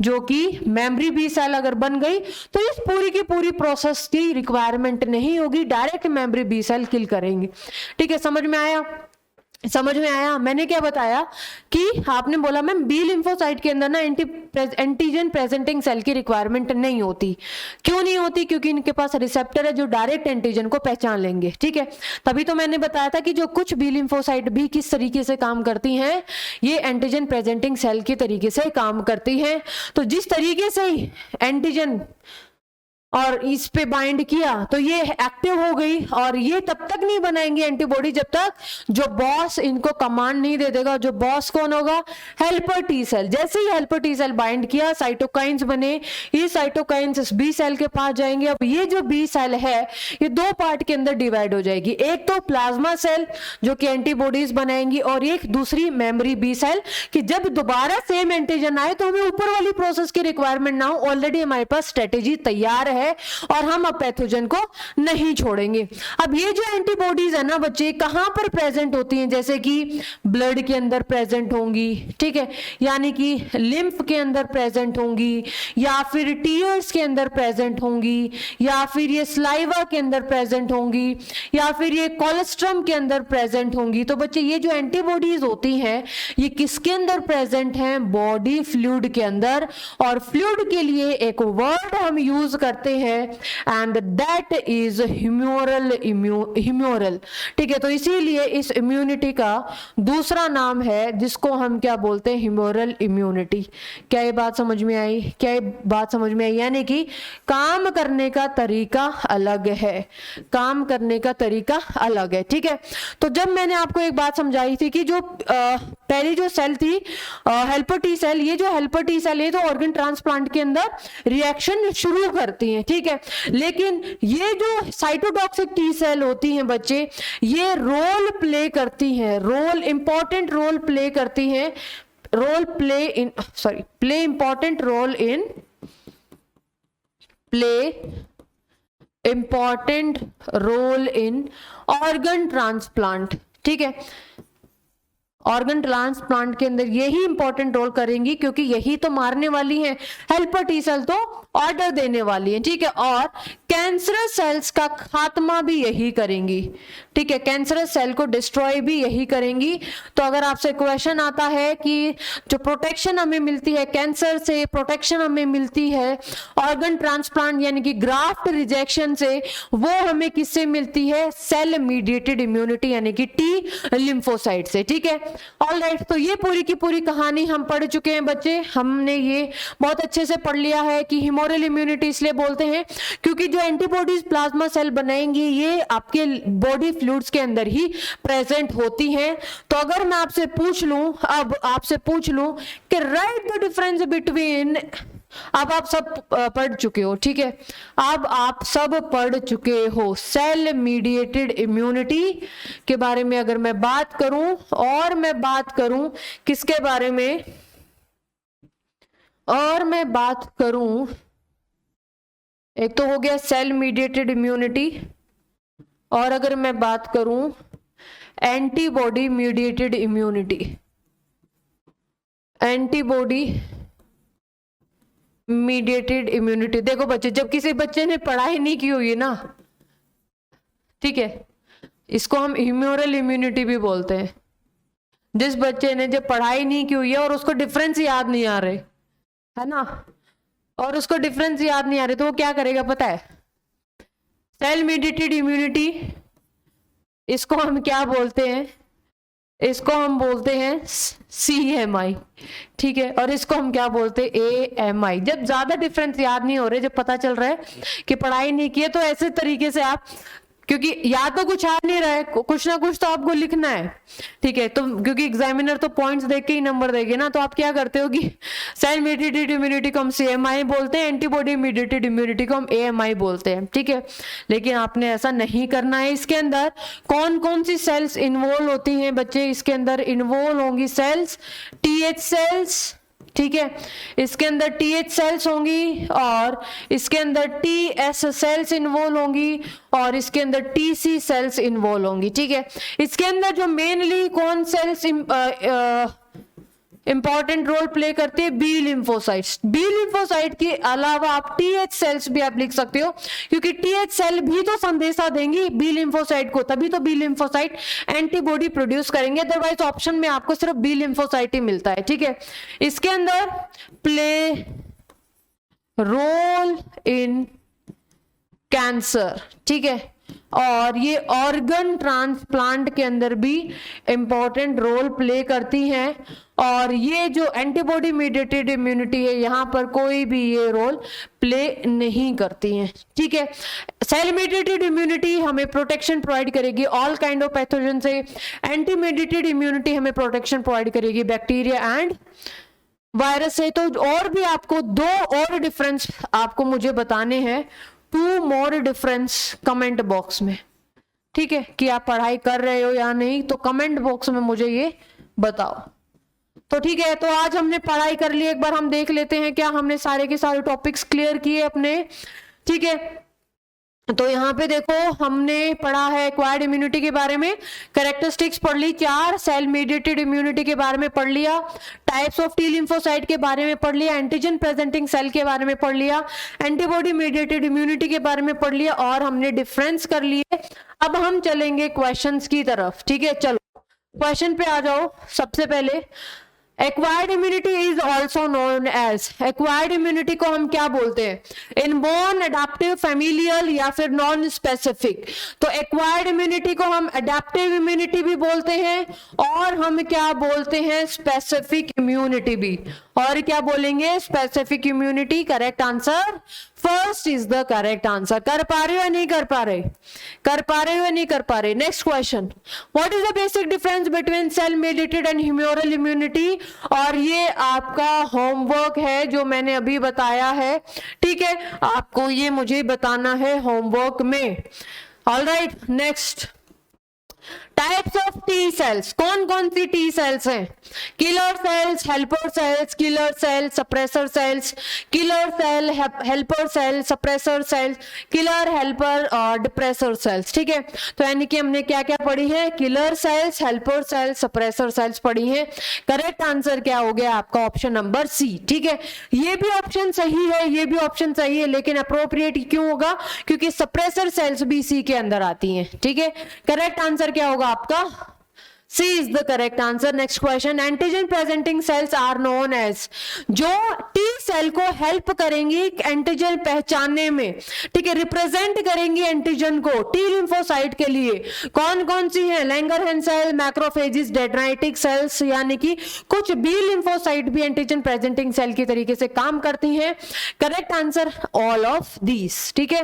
जो कि मेमोरी बी सेल अगर बन गई तो इस पूरी की पूरी प्रोसेस की रिक्वायरमेंट नहीं होगी, डायरेक्ट मेमोरी बी सेल किल करेंगे। ठीक है, समझ में आया? समझ में आया? मैंने क्या बताया कि आपने बोला मैम बी लिम्फोसाइट के अंदर ना एंटीजन प्रेजेंटिंग सेल की रिक्वायरमेंट नहीं होती। क्यों नहीं होती? क्योंकि इनके पास रिसेप्टर है जो डायरेक्ट एंटीजन को पहचान लेंगे, ठीक है। तभी तो मैंने बताया था कि जो कुछ बी लिम्फोसाइट भी किस तरीके से काम करती हैं, ये एंटीजन प्रेजेंटिंग सेल के तरीके से काम करती हैं। तो जिस तरीके से एंटीजन और इस पे बाइंड किया तो ये एक्टिव हो गई, और ये तब तक नहीं बनाएंगे एंटीबॉडी जब तक जो बॉस इनको कमांड नहीं दे देगा। जो बॉस कौन होगा? Helper T cell. जैसे ही हेल्पर टी सेल बाइंड किया, साइटोकाइंस बने, ये साइटोकाइंस बी सेल के पास जाएंगे। अब ये जो बी सेल है ये दो पार्ट के अंदर डिवाइड हो जाएगी, एक तो प्लाज्मा सेल जो कि एंटीबॉडीज बनाएंगी, और एक दूसरी मेमोरी बी सेल, कि जब दोबारा सेम एंटीजन आए तो हमें ऊपर वाली प्रोसेस की रिक्वायरमेंट ना हो, ऑलरेडी हमारे पास स्ट्रेटेजी तैयार है और हम अब पैथोजन को नहीं छोड़ेंगे। अब ये जो एंटीबॉडीज है ना बच्चे, कहां पर प्रेजेंट होती हैं? जैसे कि ब्लड के अंदर प्रेजेंट होंगी, ठीक है, यानी कि लिम्फ के अंदर प्रेजेंट होंगी, या फिर टीयर्स के अंदर प्रेजेंट होंगी, या फिर ये स्लाइवा के अंदर प्रेजेंट होंगी, या फिर ये कोलेस्ट्रम के अंदर प्रेजेंट होंगी। तो बच्चे ये जो एंटीबॉडीज होती हैं ये किसके अंदर प्रेजेंट हैं? बॉडी फ्लूइड के अंदर। और फ्लूइड के लिए एक वर्ड हम यूज करते हैं, एंड दैट इज ह्यूमोरल। ठीक है, तो इसीलिए इस इम्यूनिटी का दूसरा नाम है जिसको हम क्या बोलते हैं? Humoral immunity. क्या ये बात समझ में आई? क्या ये बात समझ में आई? यानी कि काम करने का तरीका अलग है, काम करने का तरीका अलग है, ठीक है। तो जब मैंने आपको एक बात समझाई थी कि जो पहली जो सेल थी हेल्पर टी सेल, ये जो हेल्पर टी सेल है तो ऑर्गन ट्रांसप्लांट के अंदर रिएक्शन शुरू करती हैं, ठीक है। लेकिन ये जो साइटोटॉक्सिक टी सेल होती हैं बच्चे, ये रोल प्ले करती हैं, रोल इंपॉर्टेंट रोल प्ले करती हैं, play important role in organ transplant, ठीक है। ऑर्गन ट्रांसप्लांट के अंदर यही इंपॉर्टेंट रोल करेंगी, क्योंकि यही तो मारने वाली हैं। हेल्पर टी सेल तो ऑर्डर देने वाली है, ठीक है, और कैंसरस सेल्स का खात्मा भी यही करेंगी, ठीक है, कैंसरस सेल को डिस्ट्रॉय भी यही करेंगी। तो अगर आपसे क्वेश्चन आता है कि जो प्रोटेक्शन हमें मिलती है कैंसर से, प्रोटेक्शन हमें मिलती है ऑर्गन ट्रांसप्लांट यानी कि ग्राफ्ट रिजेक्शन से, वो हमें किससे मिलती है? सेल मीडिएटेड इम्यूनिटी यानी कि टी लिम्फोसाइट से, ठीक है। ऑलराइट, तो ये पूरी की पूरी कहानी हम पढ़ चुके हैं बच्चे। हमने ये बहुत अच्छे से पढ़ लिया है कि ह्यूमोरल इम्यूनिटी इसलिए बोलते हैं क्योंकि जो एंटीबॉडीज प्लाज्मा सेल बनाएंगी ये आपके बॉडी फ्लूइड्स के अंदर ही प्रेजेंट होती हैं। तो अगर मैं आपसे पूछ लूं, अब आपसे पूछ लूं कि राइट द डिफरेंस बिटवीन, अब आप सब पढ़ चुके हो, ठीक है, अब आप सब पढ़ चुके हो सेल मीडिएटेड इम्यूनिटी के बारे में। अगर मैं बात करूं, और मैं बात करूं किसके बारे में, और मैं बात करूं, एक तो हो गया सेल मीडिएटेड इम्यूनिटी, और अगर मैं बात करूं antibody mediated immunity, antibody mediated immunity. देखो बच्चे, जब किसी बच्चे ने पढ़ाई नहीं की हुई है ना, ठीक है, इसको हम ह्यूमरल इम्यूनिटी भी बोलते हैं। जिस बच्चे ने जब पढ़ाई नहीं की हुई है और उसको डिफरेंस याद नहीं आ रहे, है ना, और उसको डिफरेंस याद नहीं आ रहे, तो वो क्या करेगा पता है? सेल मीडिएटेड इम्यूनिटी, इसको हम क्या बोलते हैं? इसको हम बोलते हैं CMI, ठीक है, और इसको हम क्या बोलते हैं? AMI। जब ज्यादा डिफरेंस याद नहीं हो रहे, जब पता चल रहा है कि पढ़ाई नहीं की है, तो ऐसे तरीके से आप, क्योंकि याद तो कुछ आ नहीं रहा है, कुछ ना कुछ तो आपको लिखना है, ठीक है, तो क्योंकि एग्जामिनर तो पॉइंट्स देख के ही नंबर देंगे ना, तो आप क्या करते हो कि सेल मीडिएटेड इम्यूनिटी को हम CMI बोलते हैं, एंटीबॉडी मीडिएटेड इम्यूनिटी को हम AMI बोलते हैं, ठीक है। लेकिन आपने ऐसा नहीं करना है। इसके अंदर कौन कौन सी सेल्स इन्वॉल्व होती हैं बच्चे? इसके अंदर इन्वॉल्व होंगी सेल्स TH सेल्स, ठीक है, इसके अंदर TH सेल्स होंगी, और इसके अंदर TS सेल्स इन्वॉल्व होंगी, और इसके अंदर TC सेल्स इन्वॉल्व होंगी, ठीक है। इसके अंदर जो mainly cone cells important role play करती है? B lymphocytes. बी लिम्फोसाइट के अलावा आप TH सेल्स भी आप लिख सकते हो, क्योंकि TH सेल भी तो संदेशा देंगी बी लिम्फोसाइट को, तभी तो बी लिम्फोसाइट एंटीबॉडी प्रोड्यूस करेंगे, अदरवाइज ऑप्शन में आपको सिर्फ बी लिम्फोसाइट ही मिलता है, ठीक है। इसके अंदर प्ले रोल इन कैंसर, ठीक है, और ये ऑर्गन ट्रांसप्लांट के अंदर भी इंपॉर्टेंट रोल प्ले करती हैं, और ये जो एंटीबॉडी मीडिएटेड इम्यूनिटी है, यहाँ पर कोई भी ये रोल प्ले नहीं करती हैं, ठीक है। सेल मीडिएटेड इम्यूनिटी हमें प्रोटेक्शन प्रोवाइड करेगी ऑल काइंड ऑफ पैथोजन से, एंटी मीडिएटेड इम्यूनिटी हमें प्रोटेक्शन प्रोवाइड करेगी बैक्टीरिया एंड वायरस से। तो और भी आपको दो और डिफरेंस आपको मुझे बताने हैं, 2 more डिफरेंस कमेंट बॉक्स में, ठीक है, कि आप पढ़ाई कर रहे हो या नहीं, तो कमेंट बॉक्स में मुझे ये बताओ। तो ठीक है, तो आज हमने पढ़ाई कर ली, एक बार हम देख लेते हैं क्या हमने सारे के सारे टॉपिक्स क्लियर किए अपने, ठीक है। तो यहाँ पे देखो हमने पढ़ा है एक्वायर्ड इम्यूनिटी के बारे में, कैरेक्टरिस्टिक्स पढ़ ली 4, सेल मीडिएटेड इम्यूनिटी के बारे में पढ़ लिया, टाइप्स ऑफ टी लिम्फोसाइट के बारे में पढ़ लिया, एंटीजन प्रेजेंटिंग सेल के बारे में पढ़ लिया, एंटीबॉडी मीडिएटेड इम्यूनिटी के बारे में पढ़ लिया, और हमने डिफरेंस कर लिए। अब हम चलेंगे क्वेश्चंस की तरफ, ठीक है। चलो क्वेश्चन पे आ जाओ। सबसे पहले acquired immunity is also known as, acquired immunity को हम क्या बोलते हैं? इनबोर्न, एडेप्टिव, फैमिलियल या फिर नॉन स्पेसिफिक। तो एक्वायर्ड इम्यूनिटी को हम एडेप्टिव इम्यूनिटी भी बोलते हैं, और हम क्या बोलते हैं? स्पेसिफिक इम्यूनिटी भी। और क्या बोलेंगे? Specific immunity. Correct answer first is the correct answer. कर पा रहे हो या नहीं कर पा रहे? कर पा रहे हो या नहीं कर पा रहे? Next question, what is the basic difference between cell mediated and humoral immunity? और ये आपका होमवर्क है जो मैंने अभी बताया है, ठीक है, आपको ये मुझे बताना है होमवर्क में। Alright, next, types of T cells. कौन कौन सी टी सेल्स हैं? Killer cells, helper cells, killer cell, suppressor cells, killer cell, helper cell, suppressor cells, killer, helper और डिप्रेसर सेल्स, ठीक है। तो यानी कि हमने क्या क्या पढ़ी है? Killer cells, helper cells, suppressor cells पढ़ी है। करेक्ट आंसर क्या हो गया आपका? ऑप्शन नंबर सी, ठीक है। ये भी ऑप्शन सही है, ये भी ऑप्शन सही है, लेकिन अप्रोप्रिएट क्यों होगा? क्योंकि सप्रेसर सेल्स भी सी के अंदर आती हैं, ठीक है। करेक्ट आंसर क्या होगा आपका? C is the correct answer. Next question, antigen presenting cells are known as, जो टी सेल को हेल्प करेंगी एंटीजन पहचानने में, ठीक है, रिप्रेजेंट करेंगी एंटीजन को टी लिम्फोसाइट के लिए। कौन कौन सी है? Langerhans cell, macrophages, dendritic cells, यानी कि कुछ बी लिम्फोसाइट भी एंटीजन प्रेजेंटिंग सेल की तरीके से काम करती हैं। Correct answer all of these, ठीक है।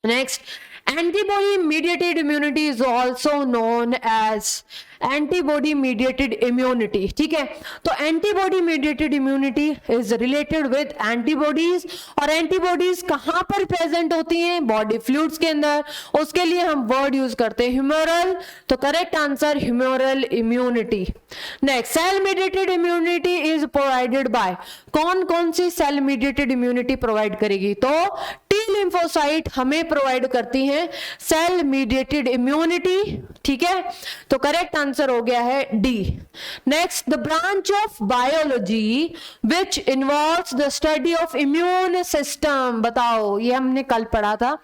Next, antibody mediated immunity is also known as antibody mediated immunity, ठीक है। तो antibody mediated immunity is related with antibodies, और एंटीबॉडीज कहां पर प्रेजेंट होती हैं? बॉडी फ्लूइड्स के अंदर। उसके लिए हम वर्ड यूज करते हैं ह्यूमरल, तो correct answer humoral immunity. Next, cell mediated immunity is provided by, कौन कौन सी सेल मीडिएटेड इम्यूनिटी प्रोवाइड करेगी? तो टी लिम्फोसाइट हमें प्रोवाइड करती हैं सेल मीडिएटेड इम्यूनिटी, ठीक है, तो करेक्ट आंसर हो गया है D. Next, the branch of biology which involves the study of immune system, बताओ, ये हमने कल पढ़ा था।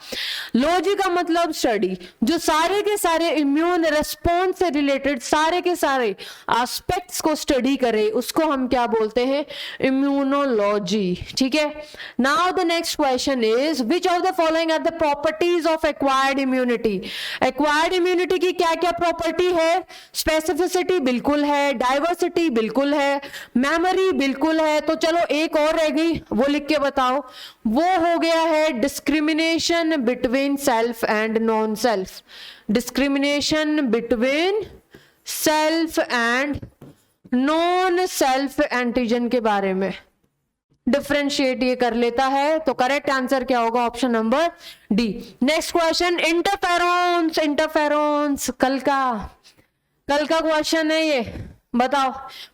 लॉजी का मतलब स्टडी, जो सारे के सारे इम्यून रिस्पॉन्स से रिलेटेड सारे के सारे एस्पेक्ट्स को स्टडी करे, उसको हम क्या बोलते हैं, इम्यूनोलॉजी, ठीक है। Now the next question is which of the following are the properties of acquired immunity. Acquired immunity की क्या क्या प्रॉपर्टी है, स्पेसिफिसिटी बिल्कुल है, डाइवर्सिटी बिल्कुल है, मेमोरी बिल्कुल है, तो चलो एक और रह गई, वो लिख के बताओ, वो हो गया है discrimination between self and non self. Discrimination between self and non self antigen के बारे में डिफरेंशिएट ये कर लेता है, तो करेक्ट आंसर क्या होगा, option number D. Next question, interferons. Interferons कल का क्वेश्चन है ये, बताओ,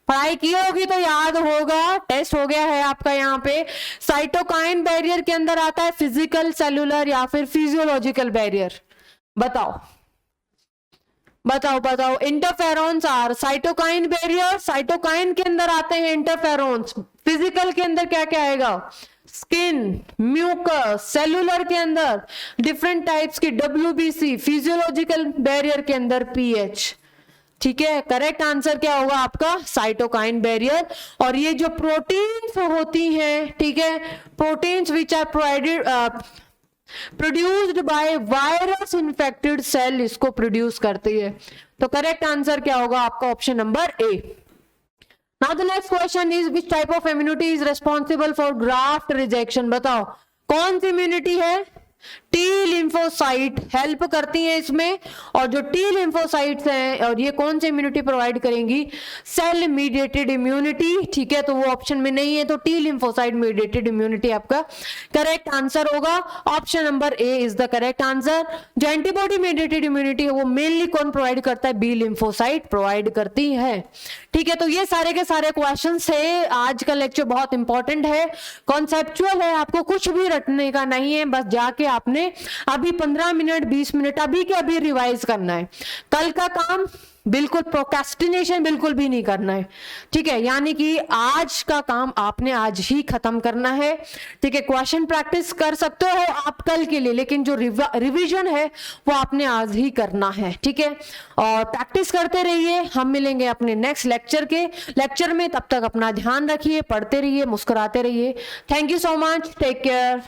पढ़ाई की होगी तो याद होगा, टेस्ट हो गया है आपका। यहाँ पे साइटोकाइन बैरियर के अंदर आता है फिजिकल, सेलुलर या फिर फिजियोलॉजिकल बैरियर, बताओ बताओ बताओ। Interferons are cytokine barrier, cytokine के अंदर आते हैं इंटरफेरोन्स। फिजिकल के अंदर क्या क्या आएगा, स्किन, म्यूकस, सेलुलर के अंदर डिफरेंट टाइप्स की WBC, फिजियोलॉजिकल बैरियर के अंदर पीएच, ठीक है। करेक्ट आंसर क्या होगा आपका, साइटोकाइन बैरियर। और ये जो प्रोटीन्स होती हैं, ठीक है, proteins which are produced by virus infected cell, इसको प्रोड्यूस करती है, तो करेक्ट आंसर क्या होगा आपका, option number A. Now the next question is which type of immunity is responsible for graft rejection, बताओ कौन सी इम्यूनिटी है, टी लिम्फोसाइट हेल्प करती हैं इसमें, और जो टी लिम्फोसाइट्स हैं, और ये कौन सी इम्यूनिटी प्रोवाइड करेंगी, सेल मीडिएटेड इम्यूनिटी, ठीक है, तो वो ऑप्शन में नहीं है, तो टी लिम्फोसाइट मीडिएटेड इम्यूनिटी आपका करेक्ट आंसर होगा, option number A is the correct answer. जो एंटीबॉडी मीडिएटेड इम्यूनिटी है वो मेनली कौन प्रोवाइड करता है, बी लिम्फोसाइट प्रोवाइड करती है, ठीक है। तो ये सारे के सारे क्वेश्चन है, आज का लेक्चर बहुत इंपॉर्टेंट है, कॉन्सेप्चुअल है, आपको कुछ भी रटने का नहीं है, बस जाके आपने अभी 15 मिनट 20 मिनट अभी के अभी रिवाइज करना है। कल का काम बिल्कुल प्रोक्रेस्टिनेशन बिल्कुल भी नहीं करना है, ठीक है, यानी कि आज का काम आपने आज ही खत्म करना है, ठीक है। क्वेश्चन प्रैक्टिस कर सकते हो आप कल के लिए, लेकिन जो रिवीजन है वो आपने आज ही करना है, ठीक है। और प्रैक्टिस करते रहिए, हम मिलेंगे अपने नेक्स्ट लेक्चर में, तब तक अपना ध्यान रखिए, पढ़ते रहिए, मुस्कुराते रहिए। Thank you so much, take care.